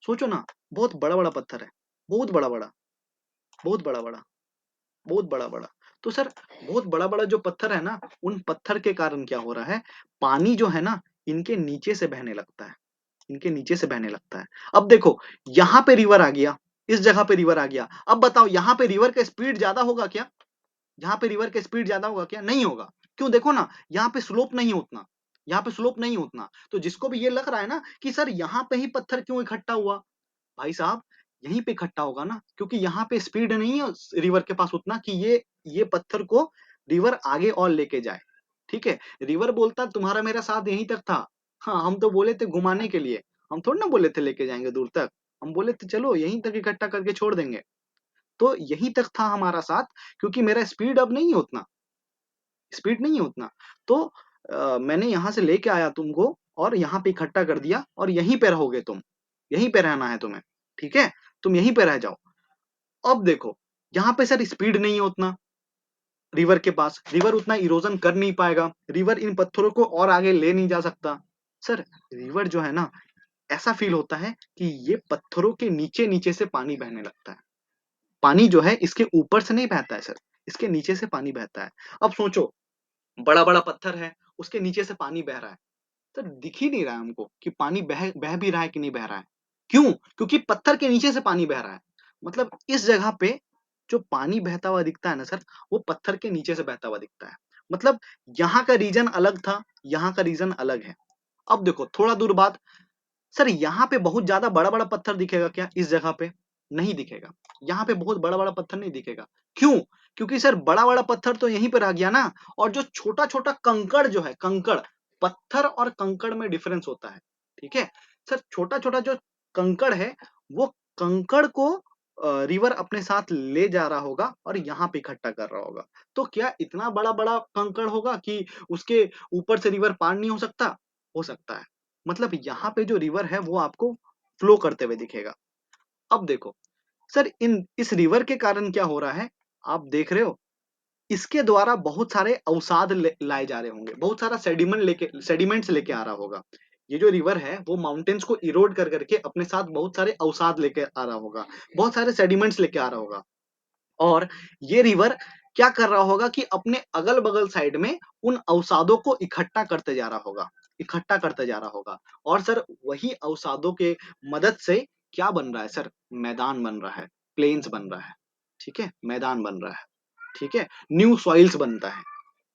सोचो ना, बहुत बड़ा-बड़ा पत्थर है। बहुत बड़ा-बड़ा, बहुत बड़ा-बड़ा, बहुत बड़ा-बड़ा। तो सर बहुत बड़ा-बड़ा जो पत्थर है ना, उन पत्थर के कारण क्या हो रहा है, पानी जो है ना, इनके नीचे से बहने लगता है। इनके नीचे से बहने लगता है। अब देखो, यहाँ पे रिवर आ गया, इस जगह पे रिवर आ गया। अब बताओ यहाँ पे रिवर का स्पीड ज़्यादा होगा क्या? यहाँ पे रिवर का स्पीड ज़्यादा होगा क्या? नहीं होगा। क्यों? देखो ना, यहाँ पे स्लोप नहीं है उतना, यहाँ पे स्लोप नहीं है उतना। तो जिसको भी ये लग रहा है ना कि सर यहाँ पे ही पत्थर क्यों इकट्ठा हुआ? भाई साहब, यहीं पे इकट्ठा होगा ना, क्योंकि यहाँ पे स्पीड नहीं है उस रिवर के पास उतना कि ये पत्थर को रिवर आगे और लेके जाए। ठीक है? रिवर बोलता तुम्हारा मेरा साथ यहीं तक था। हाँ, हम तो बोले थे घुमाने के लिए। हम थोड़ी ना बोले थे लेके जाएँगे दूर तक। हम बोले थे चलो यहीं तक इकट्ठा करके छोड़ देंगे। तो यहीं तक था हमारा साथ, क्योंकि मेरा स्पीड अब नहीं है उतना, स्पीड नहीं है उतना। तो मैंने यहाँ से लेके आया तुमको और यहाँ पे इकट्ठा कर दिया और यहीं पे रहोगे तुम। यहीं पे रहना है तुम्हें, ठीक है? तुम यहीं पे रह जाओ। अब देखो, यहाँ पे सर स्पीड नहीं है उतना रिवर के पास, रिवर उतना इरोज़न कर नहीं पाएगा, रिवर इन पत्थरों को और आगे ले नहीं जा सकता। सर, रिवर जो है ना, ऐसा फ़ील होता है कि ये पत्थरों के नीचे-नीचे से पानी बहने लगता है। पानी जो है इसके ऊपर से नहीं बहता है सर, इसके नीचे से पानी बहता है। अब सोचो, बड़ा-बड़ा पत्थर है, उसके नीचे से पानी बह रहा है। तो दिख ही नहीं रहा है हमको कि पानी बह बह भी रहा है कि नहीं बह रहा है। क्यों? क्योंकि पत्थर के नीचे से पानी बह रहा है। मतलब इस जगह पे जो पानी बहता हुआ दिखता है ना सर, वो पत्थर के नीचे से बहता हुआ दिखता है। मतलब यहाँ का रीज़न अलग था, यहाँ का रीज़न अलग है। अब देखो थोड़ा दूर बाद सर यहाँ पे बहुत ज़्यादा बड़ा-बड़ा पत्थर दिखेगा क्या इस जगह पे? नहीं दिखेगा। यहाँ पे बहुत बड़ा-बड़ा पत्थर नहीं दिखेगा। क्यों? क्योंकि सर बड़ा-बड़ा पत्थर तो यहीं पे रह गया ना, और जो छोटा-छोटा कंकड़ जो है, कंकड़, पत्थर और कंकड़ में डिफरेंस होता है, ठीक है? सर छोटा-छोटा जो कंकड़ है, वो कंकड़ को रिवर अपने साथ ले जा रहा होगा और यहाँ पे इकट्ठा कर रहा होगा। तो क्या इतना बड़ा-बड़ा कंकड़ होगा कि उसके ऊपर से रिवर पार नहीं हो सकता? हो सकता है। मतलब यहाँ पे जो रिवर है वो आपको फ्लो करते हुए दिखेगा। अब देखो, सर इन इस रिवर के कारण क्या हो रहा है, आप देख रहे हो, इसके द्वारा बहुत सारे अवसाद लाए जा रहे होंगे, बहुत सारा सेडिमेंट्स लेके आ रहा होगा। ये जो रिवर है वो माउंटेन्स को इरोड कर करके अपने साथ बहुत सारे अवसाद लेके आ रहा होगा, बहुत सारे सेडिमेंट्स लेके आ रहा होगा। और ये रिवर क्या कर रहा होगा कि अपने अगल-बगल साइड में उन अवसादों को इकट्ठा करते जा रहा होगा, इकट्ठा करते जा रहा होगा। और सर वही अवसादों के मदद से क्या बन रहा है सर? मैदान बन रहा है, प्लेन्स बन रहा है, ठीक है? मैदान बन रहा है, ठीक है? न्यू सॉइल्स बनता है।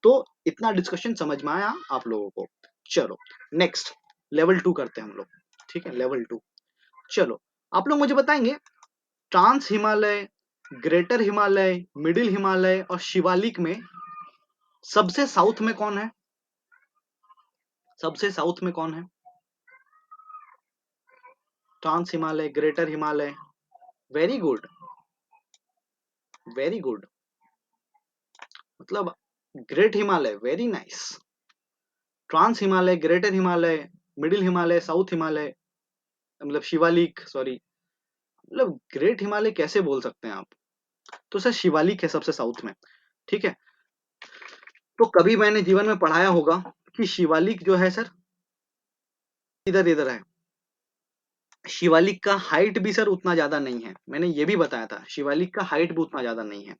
तो इतना डिस्कशन समझ में आया आप लोगों को? चलो नेक्स्ट लेवल 2 करते हैं हम लोग, ठीक है? लेवल 2 चलो, आप लोग मुझे बताएँगे trans Himalaya, greater Himalaya, middle Himalaya और शिवालिक में सबसे साउथ में कौन है? सबसे साउथ में कौन है? Trans Himalaya, greater Himalaya. Very good, very good. मतलब great Himalaya, very nice. Trans Himalaya, greater Himalaya, middle Himalaya, south Himalaya, मतलब शिवालिक, सॉरी, मतलब ग्रेट हिमालय कैसे बोल सकते हैं आप? तो सर शिवालिक है सबसे साउथ में, ठीक है? तो कभी मैंने जीवन में पढ़ाया होगा कि शिवालिक जो है सर, इधर इधर है। शिवालिक का हाइट भी सर उतना ज़्यादा नहीं है। मैंने ये भी बताया था, शिवालिक का हाइट भी उतना ज़्यादा नहीं है।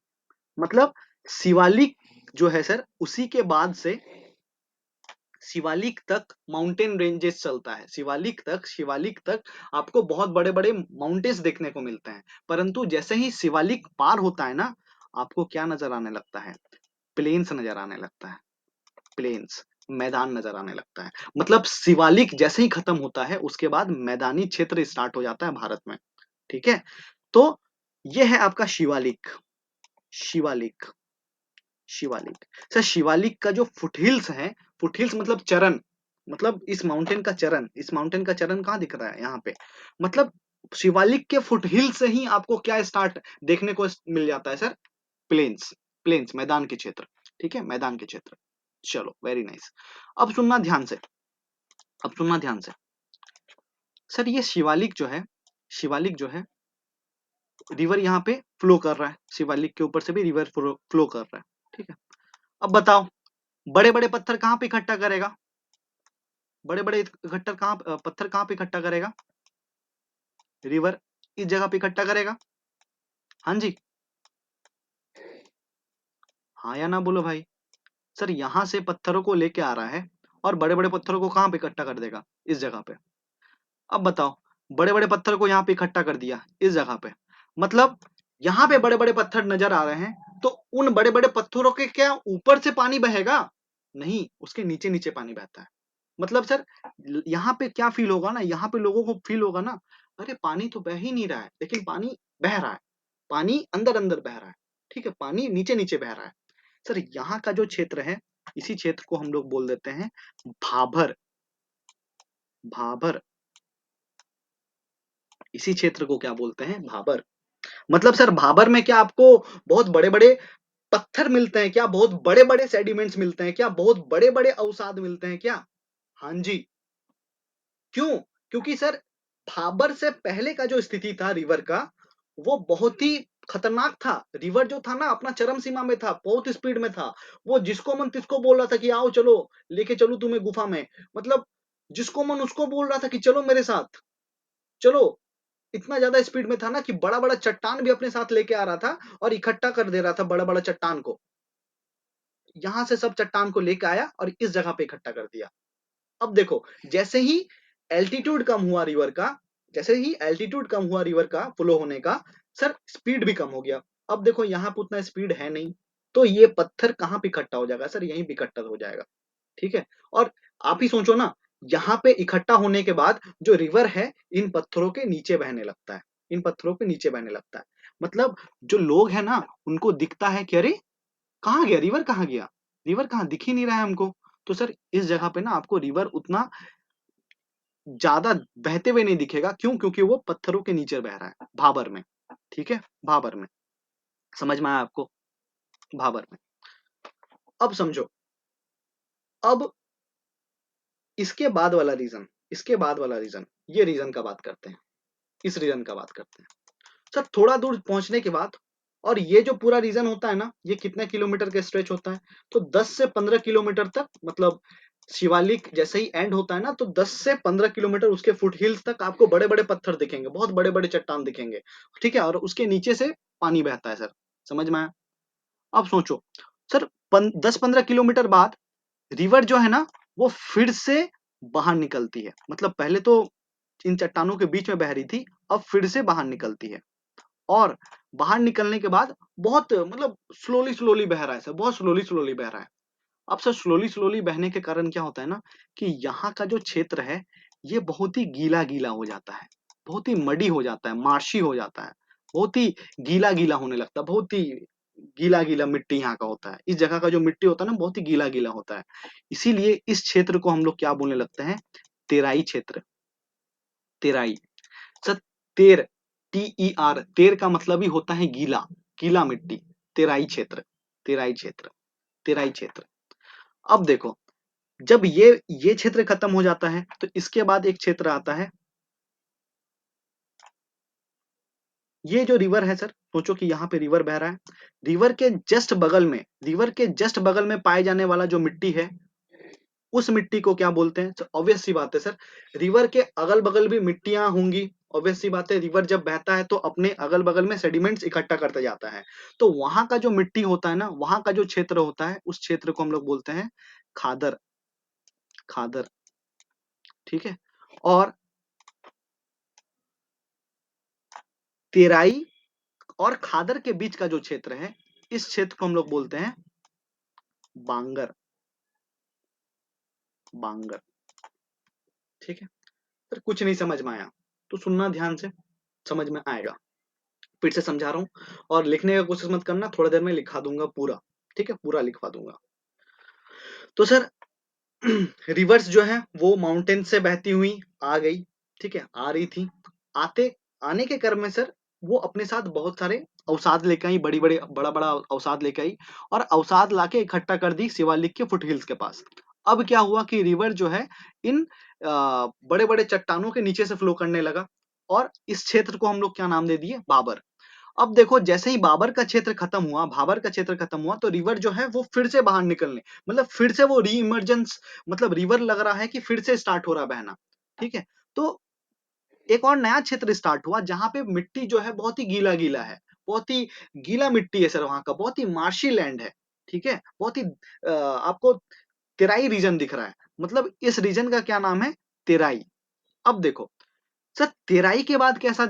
मतलब शिवालिक जो है सर, उसी के बाद से शिवालिक तक माउंटेन रेंजेस चलता है। शिवालिक तक आपको बहुत बड़े-बड़े माउंटेन्स देखने को मिलते हैं। परंतु जैसे ही शिवालिक पार होता है ना, आपको क्या नज़र आने लगता है? प्लेन्स नज़र आने लगता है। प्लेन्स, मैदान नज़र आने लगता है। मतलब शिवालिक जैसे ही खत्म होता है, उसके बाद मैदानी क्षेत्र स्टार्ट हो जाता है भारत में। ठीक है? तो ये है आपका शिवालिक, शिवालिक, शिवालिक। सर शिवालिक का जो फुटहिल्स है, फुटहिल्स मतलब चरण, मतलब इस माउंटेन का चरण, इस माउंटेन का चरण कहाँ दिख रहा है? यहाँ पे। मतलब शिवालिक के फुटहिल से ही आपको क्या स्टार्ट देखने को मिल जाता है सर? प्लेन्स, प्लेन्स मैदान के क्षेत्र। ठीक है? मैदान के क्षेत्र। चलो वेरी नाइस। अब सुनना ध्यान से, अब सुनना ध्यान से। सर ये शिवालिक जो है, शिवालिक जो है, रिवर यहाँ पे फ्लो कर रहा है, शिवालिक के ऊपर से भी रिवर फ्लो कर रहा है, ठीक है। अब बताओ बड़े बड़े पत्थर कहाँ पे इकट्ठा करेगा, बड़े बड़े इकट्ठा कहाँ, पत्थर कहाँ पे इकट्ठा करेगा, रिवर इस जगह पे इकट्ठा करेगा। हाँ जी, हाँ या ना बोलो भाई। सर यहाँ से पत्थरों को लेके आ रहा है और बड़े बड़े पत्थरों को कहाँ पे इकट्ठा कर देगा, इस जगह पे। अब बताओ बड़े बड़े पत्थर को यहाँ पे इकट्ठा कर दिया इस जगह पे, मतलब यहाँ पे बड़े बड़े पत्थर नजर आ रहे हैं, तो उन बड़े बड़े पत्थरों के क्या ऊपर से पानी बहेगा, नहीं, उसके नीचे नीचे पानी बहता है। मतलब सर यहाँ पे क्या फील होगा ना, यहाँ पे लोगों को फील होगा ना, अरे पानी तो बह ही नहीं रहा है, लेकिन पानी बह रहा है, पानी अंदर अंदर बह रहा है, ठीक है, पानी नीचे नीचे बह रहा है। सर यहाँ का जो क्षेत्र है, इसी क्षेत्र को हम लोग बोल देते हैं भाबर, भाबर। इसी क्षेत्र को क्या बोलते हैं, भाबर। मतलब सर भाबर में क्या आपको बहुत बड़े बड़े पत्थर मिलते हैं क्या, बहुत बड़े बड़े सेडिमेंट्स मिलते हैं क्या, बहुत बड़े बड़े अवसाद मिलते हैं क्या। हाँ जी। क्यों, क्योंकि सर भाबर से पहले का जो स्थिति था रिवर का, वो बहुत ही खतरनाक था। रिवर जो था ना अपना चरम सीमा में था, बहुत स्पीड में था। वो जिसको मन तिसको बोल रहा था कि आओ चलो, लेके चलो तुम्हें गुफा में, मतलब जिसको मन उसको बोल रहा था कि चलो मेरे साथ चलो। इतना ज्यादा स्पीड में था ना कि बड़ा बड़ा चट्टान भी अपने साथ लेके आ रहा था और इकट्ठा कर दे रहा था बड़ा बड़ा चट्टान को। यहां से सब चट्टान को लेके आया और इस जगह पे इकट्ठा कर दिया। अब देखो जैसे ही एल्टीट्यूड कम हुआ रिवर का, जैसे ही एल्टीट्यूड कम हुआ रिवर का फ्लो होने का, सर स्पीड भी कम हो गया। अब देखो यहाँ पे उतना स्पीड है नहीं, तो ये पत्थर कहाँ पे इकट्ठा हो जाएगा, सर यहीं पे इकट्ठा हो जाएगा, ठीक है। और आप ही सोचो ना, यहाँ पे इकट्ठा होने के बाद जो रिवर है इन पत्थरों के नीचे बहने लगता है, इन पत्थरों के नीचे बहने लगता है। मतलब जो लोग हैं ना उनको दिखता है कि अरे कहाँ गया रिवर, कहाँ गया रिवर, कहाँ दिख ही नहीं रहा है हमको। तो सर इस जगह पे ना आपको रिवर उतना ज्यादा बहते हुए नहीं दिखेगा, क्यों, क्योंकि वो पत्थरों के नीचे बह रहा है भाबर में, ठीक है, भाबर में। समझ में आया आपको, भाबर में। अब समझो, अब इसके बाद वाला रीजन, इसके बाद वाला रीजन, ये रीजन का बात करते हैं, इस रीजन का बात करते हैं। सर थोड़ा दूर पहुंचने के बाद, और ये जो पूरा रीजन होता है ना, ये कितने किलोमीटर का स्ट्रेच होता है, तो 10 से 15 किलोमीटर तक, मतलब शिवालिक जैसे ही एंड होता है ना, तो 10 से 15 किलोमीटर उसके फुट हिल्स तक आपको बड़े बड़े पत्थर दिखेंगे, बहुत बड़े बड़े चट्टान दिखेंगे, ठीक है, और उसके नीचे से पानी बहता है सर। समझ में आया। अब सोचो सर 10-15 किलोमीटर बाद रिवर जो है ना वो फिर से बाहर निकलती है, मतलब पहले तो इन चट्टानों के बीच में बह रही थी, अब फिर से बाहर निकलती है। और बाहर निकलने के बाद बहुत मतलब स्लोली स्लोली बह रहा है सर, बहुत स्लोली स्लोली बह रहा है। अब सर स्लोली स्लोली बहने के कारण क्या होता है ना, कि यहाँ का जो क्षेत्र है ये बहुत ही गीला गीला हो जाता है, बहुत ही मडी हो जाता है, मार्शी हो जाता है, बहुत ही गीला गीला होने लगता है, बहुत ही गीला गीला मिट्टी यहाँ का होता है। इस जगह का जो मिट्टी होता है ना बहुत ही गीला गीला होता है। इसीलिए इस क्षेत्र को हम लोग क्या बोलने लगते हैं, तेराई क्षेत्र, तेराई। सर तेर, TER, तेर का मतलब ही होता है गीला, गीला मिट्टी, तेराई क्षेत्र, तेराई क्षेत्र, तेराई क्षेत्र। अब देखो जब ये क्षेत्र खत्म हो जाता है तो इसके बाद एक क्षेत्र आता है, ये जो रिवर है सर, सोचो कि यहाँ पे रिवर बह रहा है, रिवर के जस्ट बगल में, रिवर के जस्ट बगल में पाए जाने वाला जो मिट्टी है, उस मिट्टी को क्या बोलते हैं। ऑब्वियस सी बात है सर, रिवर के अगल बगल भी मिट्टियां होंगी, ऑब्वियस सी बात है, रिवर जब बहता है तो अपने अगल बगल में सेडिमेंट्स इकट्ठा करता जाता है, तो वहां का जो मिट्टी होता है ना, वहां का जो क्षेत्र होता है, उस क्षेत्र को हम लोग बोलते हैं खादर, खादर, ठीक है। और तेराई और खादर के बीच का जो क्षेत्र है, इस क्षेत्र को हम लोग बोलते हैं बांगर, बांगर, ठीक है। सर कुछ नहीं समझ में आया तो सुनना ध्यान से, समझ में आएगा। फिर से समझा रहा हूँ, और लिखने का कोशिश मत करना, थोड़ी देर में लिखा दूंगा पूरा, ठीक है, पूरा लिखवा दूंगा। तो सर रिवर्स जो है वो माउंटेन से बहती हुई आ गई, ठीक है, आ रही थी, आते आने के क्रम में सर वो अपने साथ बहुत सारे अवसाद लेके आई, बड़ा-बड़ा अवसाद लेके आई और अवसाद लाके इकट्ठा कर दी शिवालिक के फुटहिल्स के पास। अब क्या हुआ कि रिवर जो है इन बड़े-बड़े चट्टानों के नीचे से फ्लो करने लगा और इस क्षेत्र को हम लोग क्या नाम दे दिए? बाबर। अब देखो जैसे ही भाबर का क्षेत्र खत्म हुआ तो रिवर जो है वो फिर से बाहर निकलने, मतलब फिर से वो रीइमर्जेंस, मतलब रिवर लग रहा है कि फिर से स्टार्ट हो रहा है बहना। ठीक है? तो एक और नया क्षेत्र स्टार्ट हुआ जहाँ पे मिट्टी जो है बहुत ही गीला-गीला है। बहुत ही गीला मिट्टी है सर वहाँ का, बहुत ही मार्शी लैंड है। ठीक है? बहुत ही आपको तेराई रीजन दिख रहा है। मतलब इस रीजन का क्या नाम है? तेराई। अब देखो सर, तेराई के बाद कैसा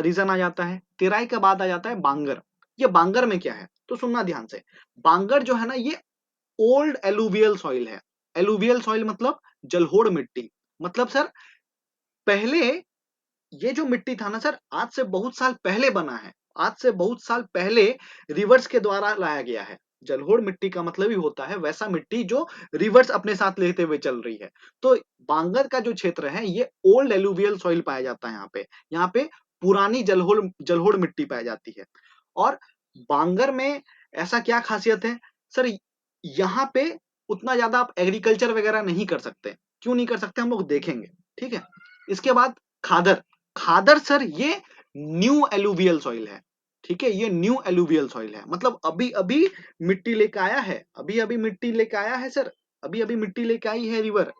रीजन आ जाता है? तेराई के बाद आ जाता है बांगर। ये बांगर में क्या है? तो सुनना ध्यान से। बांगर जो है ना, ये ओल्ड एलुवियल सॉइल है। एलुवियल सॉइल मतलब जलोढ़ मिट्टी। मतलब सर, पहले ये जो मिट्टी था ना सर, आज से बहुत साल पहले बना है। आज से बहुत साल पहले रिवर्स के द्वारा लाया गया है। जलोढ़ मिट्टी का मतलब ही होता है वैसा मिट्टी जो रिवर्स अपने साथ लेते हुए चल रही है। तो बांगर का जो क्षेत्र है ये ओल्ड एलुवियल सॉइल पाया जाता है यहाँ पे। यहाँ पे पुरानी जलोढ़ जलोढ़ मिट्टी पाई जाती है। और बांगर में ऐसा क्या खासियत है सर? यहाँ पे उतना ज्यादा आप एग्रीकल्चर वगैरह नहीं कर सकते। क्यों नहीं कर सकते हम लोग देखेंगे। ठीक है? इसके बाद खादर। खादर सर ये न्यू एलुवियल सॉइल है। ठीक है? ये न्यू एलुवियल सॉइल है, मतलब अभी अभी मिट्टी लेके आया है, अभी अभी मिट्टी लेके आया है सर। अभी अभी मिट्टी लेके आई है रिवर।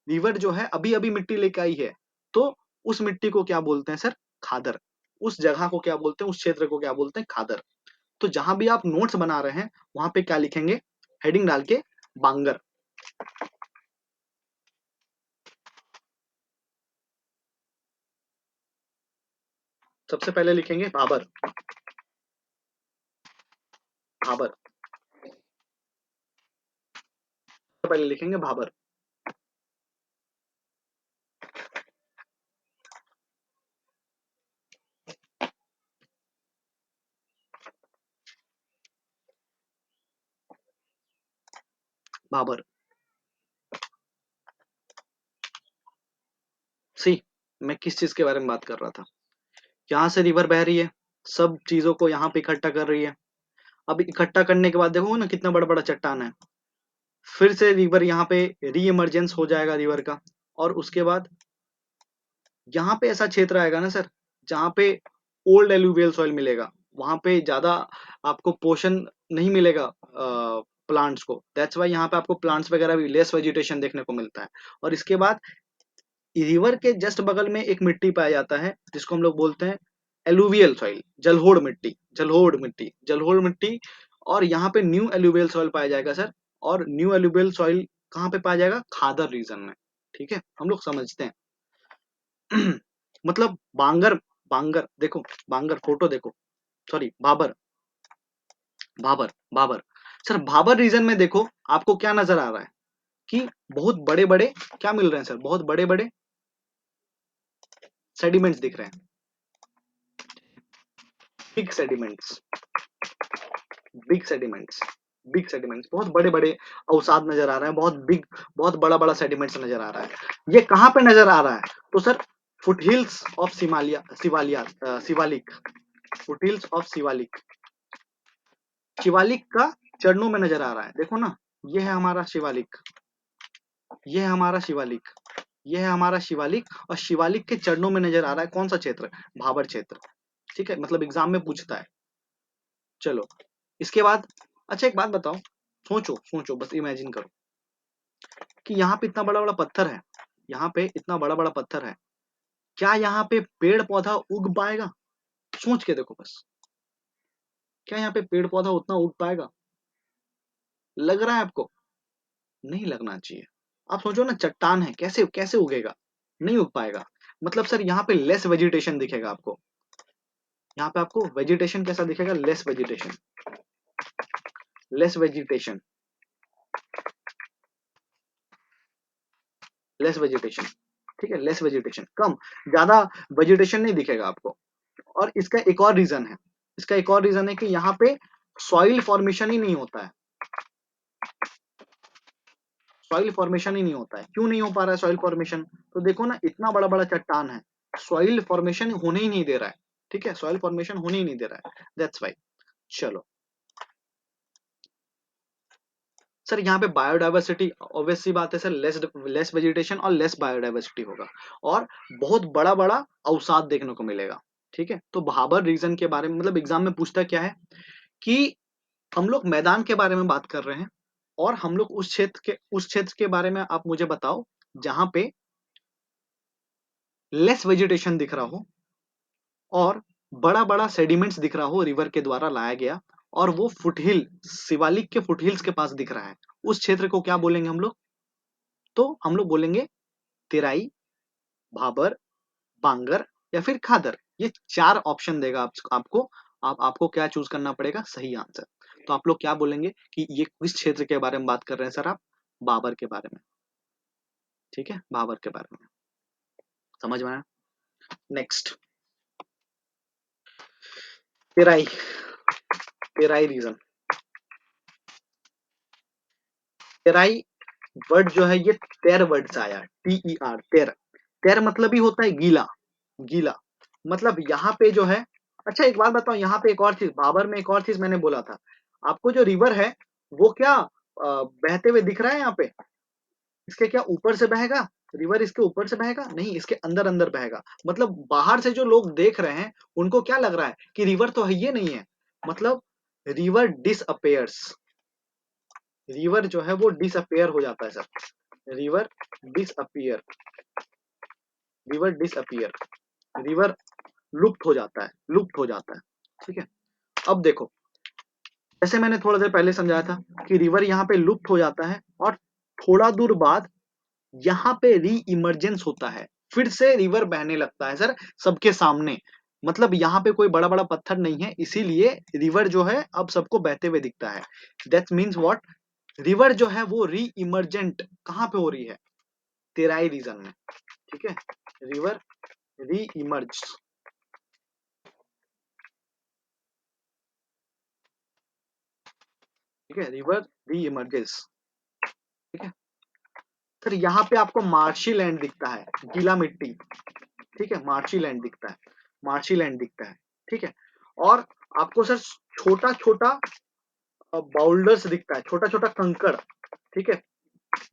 रिवर जो है अभी अभी मिट्टी लेके आई है। तो उस मिट्टी को क्या बोलते हैं सर? खादर। उस जगह को क्या बोलते हैं? उस क्षेत्र को क्या बोलते हैं? खादर। तो जहां भी आप नोट्स बना रहे हैं वहां पे क्या लिखेंगे? हेडिंग डाल के बांगर। सबसे पहले लिखेंगे भाबर। भाबर। सबसे पहले लिखेंगे भाबर। भाबर। सी, मैं किस चीज के बारे में बात कर रहा था? यहाँ से रिवर बह रही है, सब चीजों को यहाँ पे इकट्ठा कर रही है। अब इकट्ठा करने के बाद देखो ना कितना बड़ा बड़ा चट्टान है। फिर से रिवर यहाँ पे री इमरजेंस हो जाएगा रिवर का। और उसके बाद यहाँ पे ऐसा क्षेत्र आएगा ना सर, जहाँ पे ओल्ड एलुवियल सॉइल मिलेगा। वहां पे ज्यादा आपको पोषण नहीं मिलेगा प्लांट्स को। दैट्स वाई यहाँ पे आपको प्लांट्स वगैरह भी लेस वेजिटेशन देखने को मिलता है। और इसके बाद रिवर के जस्ट बगल में एक मिट्टी पाया जाता है जिसको हम लोग बोलते हैं एलुवियल सॉइल, जलोढ़ मिट्टी। जलोढ़ मिट्टी, जलोढ़ मिट्टी। और यहाँ पे न्यू एलुवियल सॉइल पाया जाएगा सर। और न्यू एलुवियल सॉइल कहाँ पे पाया जाएगा? खादर रीजन में। ठीक है? हम लोग समझते हैं। मतलब बांगर, बांगर देखो, बांगर फोटो देखो, सॉरी भाबर, भाबर, भाबर। सर भाबर रीजन में देखो आपको क्या नजर आ रहा है कि बहुत बड़े बड़े क्या मिल रहे हैं सर? बहुत बड़े बड़े सेडिमेंट्स दिख रहे हैं। Big sediments, big sediments, big sediments, बहुत बड़े बड़े अवसाद नजर आ रहे हैं। बहुत बिग, बहुत बड़ा बड़ा सेडिमेंट्स नजर आ रहा है। ये कहाँ पे नजर आ रहा है? तो sir foothills of Simalia, Shivalik. Foothills of Shivalik, Shivalik का चरणों में नजर आ रहा है। देखो ना, ये है हमारा शिवालिक, ये है हमारा शिवालिक, ये है हमारा शिवालिक। और शिवालिक के चरणों में नजर आ रहा है कौन सा क्षेत्र? भाबर क्षेत्र। ठीक है? मतलब एग्जाम में पूछता है। चलो, इसके बाद अच्छा एक बात बताओ, सोचो सोचो, बस इमेजिन करो कि यहाँ पे इतना बड़ा बड़ा पत्थर है, यहाँ पे इतना बड़ा बड़ा पत्थर है, क्या यहाँ पे पेड़ पौधा उग पाएगा? सोच के देखो बस, क्या यहाँ पे पेड़ पौधा उतना उग पाएगा? लग रहा है आपको? नहीं लगना चाहिए। आप सोचो ना, चट्टान है, कैसे कैसे उगेगा? नहीं उग पाएगा। मतलब सर यहाँ पे लेस वेजिटेशन दिखेगा आपको। यहाँ पे आपको वेजिटेशन कैसा दिखेगा? Less vegetation, less vegetation, less vegetation. ठीक है? लेस वेजिटेशन, कम, ज्यादा वेजिटेशन नहीं दिखेगा आपको। और इसका एक और रीजन है, इसका एक और रीजन है कि यहाँ पे सॉइल फॉर्मेशन ही नहीं होता है। सॉइल फॉर्मेशन ही नहीं होता है। क्यों नहीं हो पा रहा है सॉइल फॉर्मेशन? तो देखो ना, इतना बड़ा बड़ा चट्टान है, सॉइल फॉर्मेशन होने ही नहीं दे रहा है। ठीक है, सॉइल फॉर्मेशन होने ही नहीं दे रहा है, दैट्स वाई। चलो सर, यहाँ पे बायोडाइवर्सिटी ऑब्वियस सी बात है सर, लेस लेस वेजिटेशन और लेस बायोडाइवर्सिटी होगा, और बहुत बड़ा बड़ा अवसाद देखने को मिलेगा। ठीक है, तो भाबर रीजन के बारे में, मतलब एग्जाम में पूछता क्या है कि हम लोग मैदान के बारे में बात कर रहे हैं, और हम लोग उस क्षेत्र के बारे में आप मुझे बताओ जहां पे लेस वेजिटेशन दिख रहा हो, और बड़ा बड़ा सेडिमेंट्स दिख रहा हो रिवर के द्वारा लाया गया, और वो फुटहिल, शिवालिक के फुटहिल्स के पास दिख रहा है, उस क्षेत्र को क्या बोलेंगे हम लोग? तो हम लोग बोलेंगे तेराई, भाबर, बांगर या फिर खादर। ये चार ऑप्शन देगा आपको। आपको क्या चूज करना पड़ेगा? सही आंसर। तो आप लोग क्या बोलेंगे कि ये किस क्षेत्र के बारे में बात कर रहे हैं सर आप? बाबर के बारे में। ठीक है, बाबर के बारे में। समझ में आया? Next, Terai. Terai region, Terai word जो है ये तेर वर्ड से आया, TER, तेर। तेर मतलब ही होता है गीला, गीला। मतलब यहाँ पे जो है, अच्छा एक बात बताओ, यहाँ पे एक और चीज, बाबर में एक और चीज मैंने बोला था आपको, जो रिवर है वो क्या बहते हुए दिख रहा है यहाँ पे? इसके क्या ऊपर से बहेगा? रिवर इसके ऊपर से बहेगा? नहीं, इसके अंदर अंदर बहेगा। मतलब बाहर से जो लोग देख रहे हैं उनको क्या लग रहा है कि रिवर तो है, ये नहीं है। मतलब रिवर डिसअपेयर्स, रिवर जो है वो डिसअपेयर हो जाता है sir. River disappear, river disappear, river लुप्त हो जाता है, लुप्त हो जाता है। ठीक है, अब देखो, जैसे मैंने थोड़ा देर पहले समझाया था कि रिवर यहाँ पे लुप्त हो जाता है, और थोड़ा दूर बाद यहाँ पे री इमर्जेंस होता है, फिर से रिवर बहने लगता है सर, सबके सामने। मतलब यहाँ पे कोई बड़ा बड़ा पत्थर नहीं है, इसीलिए रिवर जो है अब सबको बहते हुए दिखता है। That means what? रिवर जो है वो री इमर्जेंट कहाँ पे हो रही है? तेराई रीजन में। ठीक है, रिवर री इमर्ज। ठीक है, रिवर री इमर्जेस। ठीक है सर, यहाँ पे आपको मार्शी लैंड दिखता है, गीला मिट्टी। ठीक है, मार्शी लैंड दिखता है, मार्शी लैंड दिखता है। ठीक है, और आपको सर छोटा छोटा बाउल्डर्स दिखता है, छोटा छोटा कंकड़। ठीक है,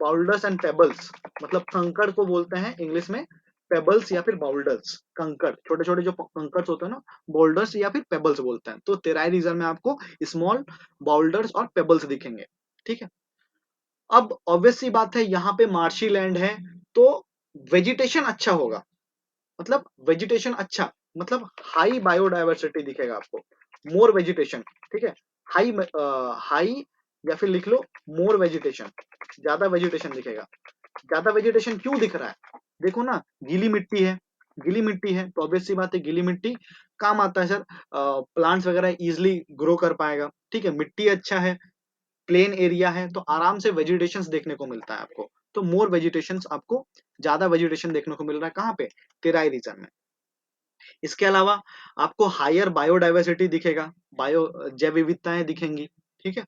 बाउल्डर्स एंड पेबल्स, मतलब कंकड़ को बोलते हैं इंग्लिश में पेबल्स या फिर बाउल्डर्स। कंकड़, छोटे छोटे जो कंकड़ होते हैं ना, बोल्डर्स या फिर पेबल्स बोलते हैं। तो तेराई रीजन में आपको स्मॉल बाउल्डर्स और पेबल्स दिखेंगे। ठीक है, अब ऑब्वियस सी बात है, यहाँ पे मार्शी लैंड है, तो वेजिटेशन अच्छा होगा। मतलब वेजिटेशन अच्छा, मतलब हाई बायोडाइवर्सिटी दिखेगा आपको, मोर वेजिटेशन। ठीक है, हाई, हाई या फिर लिख लो मोर वेजिटेशन, ज्यादा वेजिटेशन दिखेगा। ज्यादा वेजिटेशन क्यों दिख रहा है? देखो ना, गीली मिट्टी है, गीली मिट्टी है तो ऑब्वियस सी बात है, गीली मिट्टी काम आता है सर, प्लांट्स वगैरह इजिली ग्रो कर पाएगा। ठीक है, मिट्टी अच्छा है, प्लेन एरिया है, तो आराम से वेजिटेशन देखने को मिलता है आपको। तो मोर वेजिटेशन, आपको ज्यादा वेजिटेशन देखने को मिल रहा है कहाँ पे? तेराई रीजन में। इसके अलावा आपको हायर बायोडाइवर्सिटी दिखेगा, बायो जैव विविधताएं दिखेंगी। ठीक है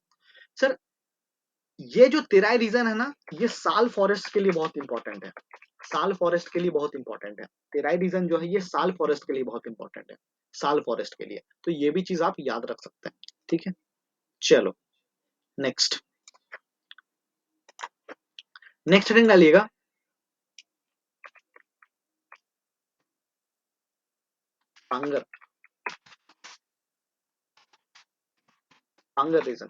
सर, ये जो तेराई रीजन है ना, ये साल फॉरेस्ट के लिए बहुत इंपॉर्टेंट है, साल फॉरेस्ट के लिए बहुत इंपॉर्टेंट है। तेराई रीजन जो है ये साल फॉरेस्ट के लिए बहुत इंपॉर्टेंट है, साल फॉरेस्ट के लिए। तो ये भी चीज आप याद रख सकते हैं। ठीक है, चलो नेक्स्ट, नेक्स्ट हेडिंग डालिएगा, बांगर, बांगर रीजन।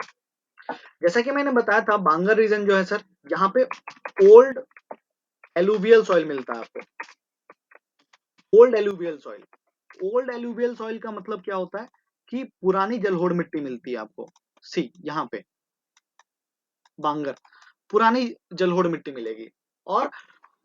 जैसा कि मैंने बताया था, बांगर रीजन जो है सर, यहाँ पे ओल्ड एलुवियल सॉइल मिलता है आपको, old alluvial soil. Old alluvial soil का मतलब क्या होता है कि पुरानी जलोढ़ मिट्टी मिलती है आपको। सी यहाँ पे बांगर, पुरानी जलोढ़ मिट्टी मिलेगी। और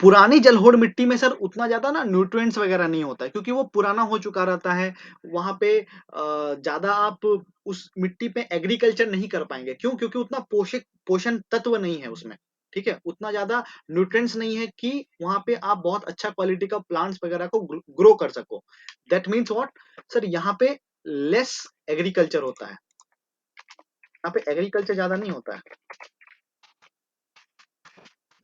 पुरानी जलोढ़ मिट्टी में सर उतना ज्यादा ना न्यूट्रिएंट्स वगैरह नहीं होता है, क्योंकि वो पुराना हो चुका रहता है। वहां पे ज्यादा आप उस मिट्टी पे एग्रीकल्चर नहीं कर पाएंगे। क्यों? क्योंकि उतना पोषक पोषण तत्व नहीं है उसमें। ठीक है, उतना ज्यादा न्यूट्रिएंट्स नहीं है कि वहां पे आप बहुत अच्छा क्वालिटी का प्लांट्स वगैरह को ग्रो कर सको। दैट मीन्स व्हाट सर, यहाँ पे लेस एग्रीकल्चर होता है, यहाँ पे एग्रीकल्चर ज्यादा नहीं होता है,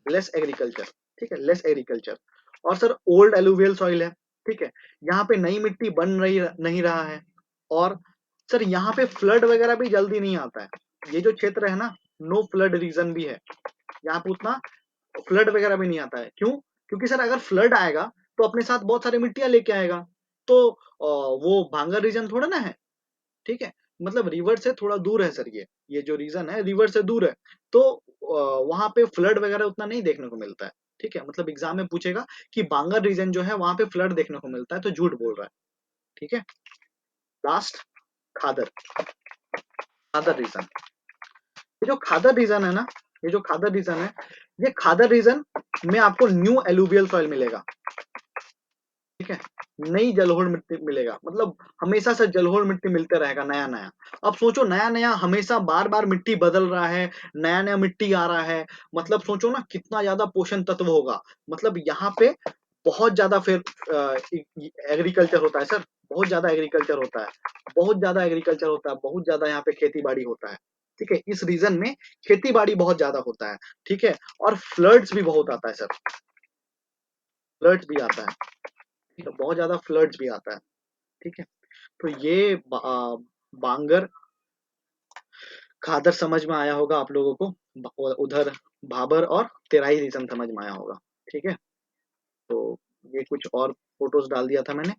लेस एग्रीकल्चर। ठीक है, लेस एग्रीकल्चर। और सर ओल्ड एलुवियल सॉइल है, ठीक है? यहाँ पे नई मिट्टी बन रही नहीं रहा है और सर यहाँ पे फ्लड वगैरह भी जल्दी नहीं आता है। ये जो क्षेत्र है ना, नो फ्लड रीजन भी है। यहाँ पे उतना फ्लड वगैरह भी नहीं आता है। क्यों? क्योंकि सर अगर फ्लड आएगा तो अपने साथ बहुत सारी मिट्टियाँ लेके आएगा। तो वो भांगर रीजन थोड़ा ना है, ठीक है? मतलब रिवर से थोड़ा दूर है सर ये जो रीजन है रिवर से दूर है। तो वहाँ पे फ्लड वगैरह उतना नहीं देखने को मिलता है, ठीक है? मतलब एग्जाम में पूछेगा कि बांगर रीजन जो है वहाँ पे फ्लड देखने को मिलता है, तो झूठ बोल रहा है, ठीक है? लास्ट, खादर। खादर रीजन, ये जो खादर रीजन है ना, ये जो खादर रीजन है, ये खादर रीजन में आपको न्यू एलुवियल सॉइल मिलेगा, ठीक है? नई जलोढ़ मिट्टी मिलेगा, मतलब हमेशा से जलोढ़ मिट्टी मिलते रहेगा नया नया। अब सोचो नया नया हमेशा बार बार मिट्टी बदल रहा है, नया नया मिट्टी आ रहा है, मतलब सोचो ना कितना ज्यादा पोषण तत्व होगा। मतलब यहाँ पे बहुत ज्यादा फिर एग्रीकल्चर होता है सर, बहुत ज्यादा एग्रीकल्चर होता है, बहुत ज्यादा एग्रीकल्चर होता है, बहुत ज्यादा यहाँ पे खेती बाड़ी होता है, ठीक है? इस रीजन में खेती बाड़ी बहुत ज्यादा होता है, ठीक है? और फ्लड्स भी बहुत आता है सर, फ्लड्स भी आता है, ठीक है? बहुत ज्यादा फ्लड्स भी आता है, ठीक है? तो ये बांगर खादर समझ में आया होगा आप लोगों को, उधर भाबर और तेराई रीजन समझ में आया होगा, ठीक है? तो ये कुछ और फोटोज डाल दिया था मैंने,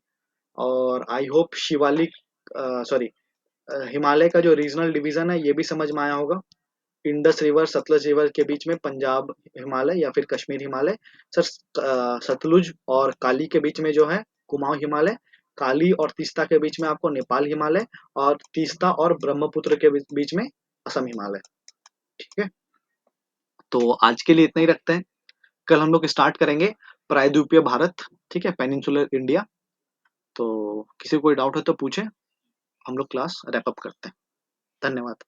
और I hope Shivalik, sorry, Himalaya का जो रीजनल डिवीजन है ये भी समझ में आया होगा। इंडस रिवर सतलज रिवर के बीच में पंजाब हिमालय या फिर कश्मीर हिमालय। सर सतलुज और काली के बीच में जो है कुमाऊं हिमालय, काली और तीस्ता के बीच में आपको नेपाल हिमालय, और तीस्ता और ब्रह्मपुत्र के बीच में असम हिमालय, ठीक है? तो आज के लिए इतना ही रखते हैं। कल हम लोग स्टार्ट करेंगे प्रायद्वीपीय भारत, ठीक है, पेनिनसुलर इंडिया। तो किसी को कोई डाउट है तो पूछे, हम लोग क्लास रैप अप करते हैं। धन्यवाद।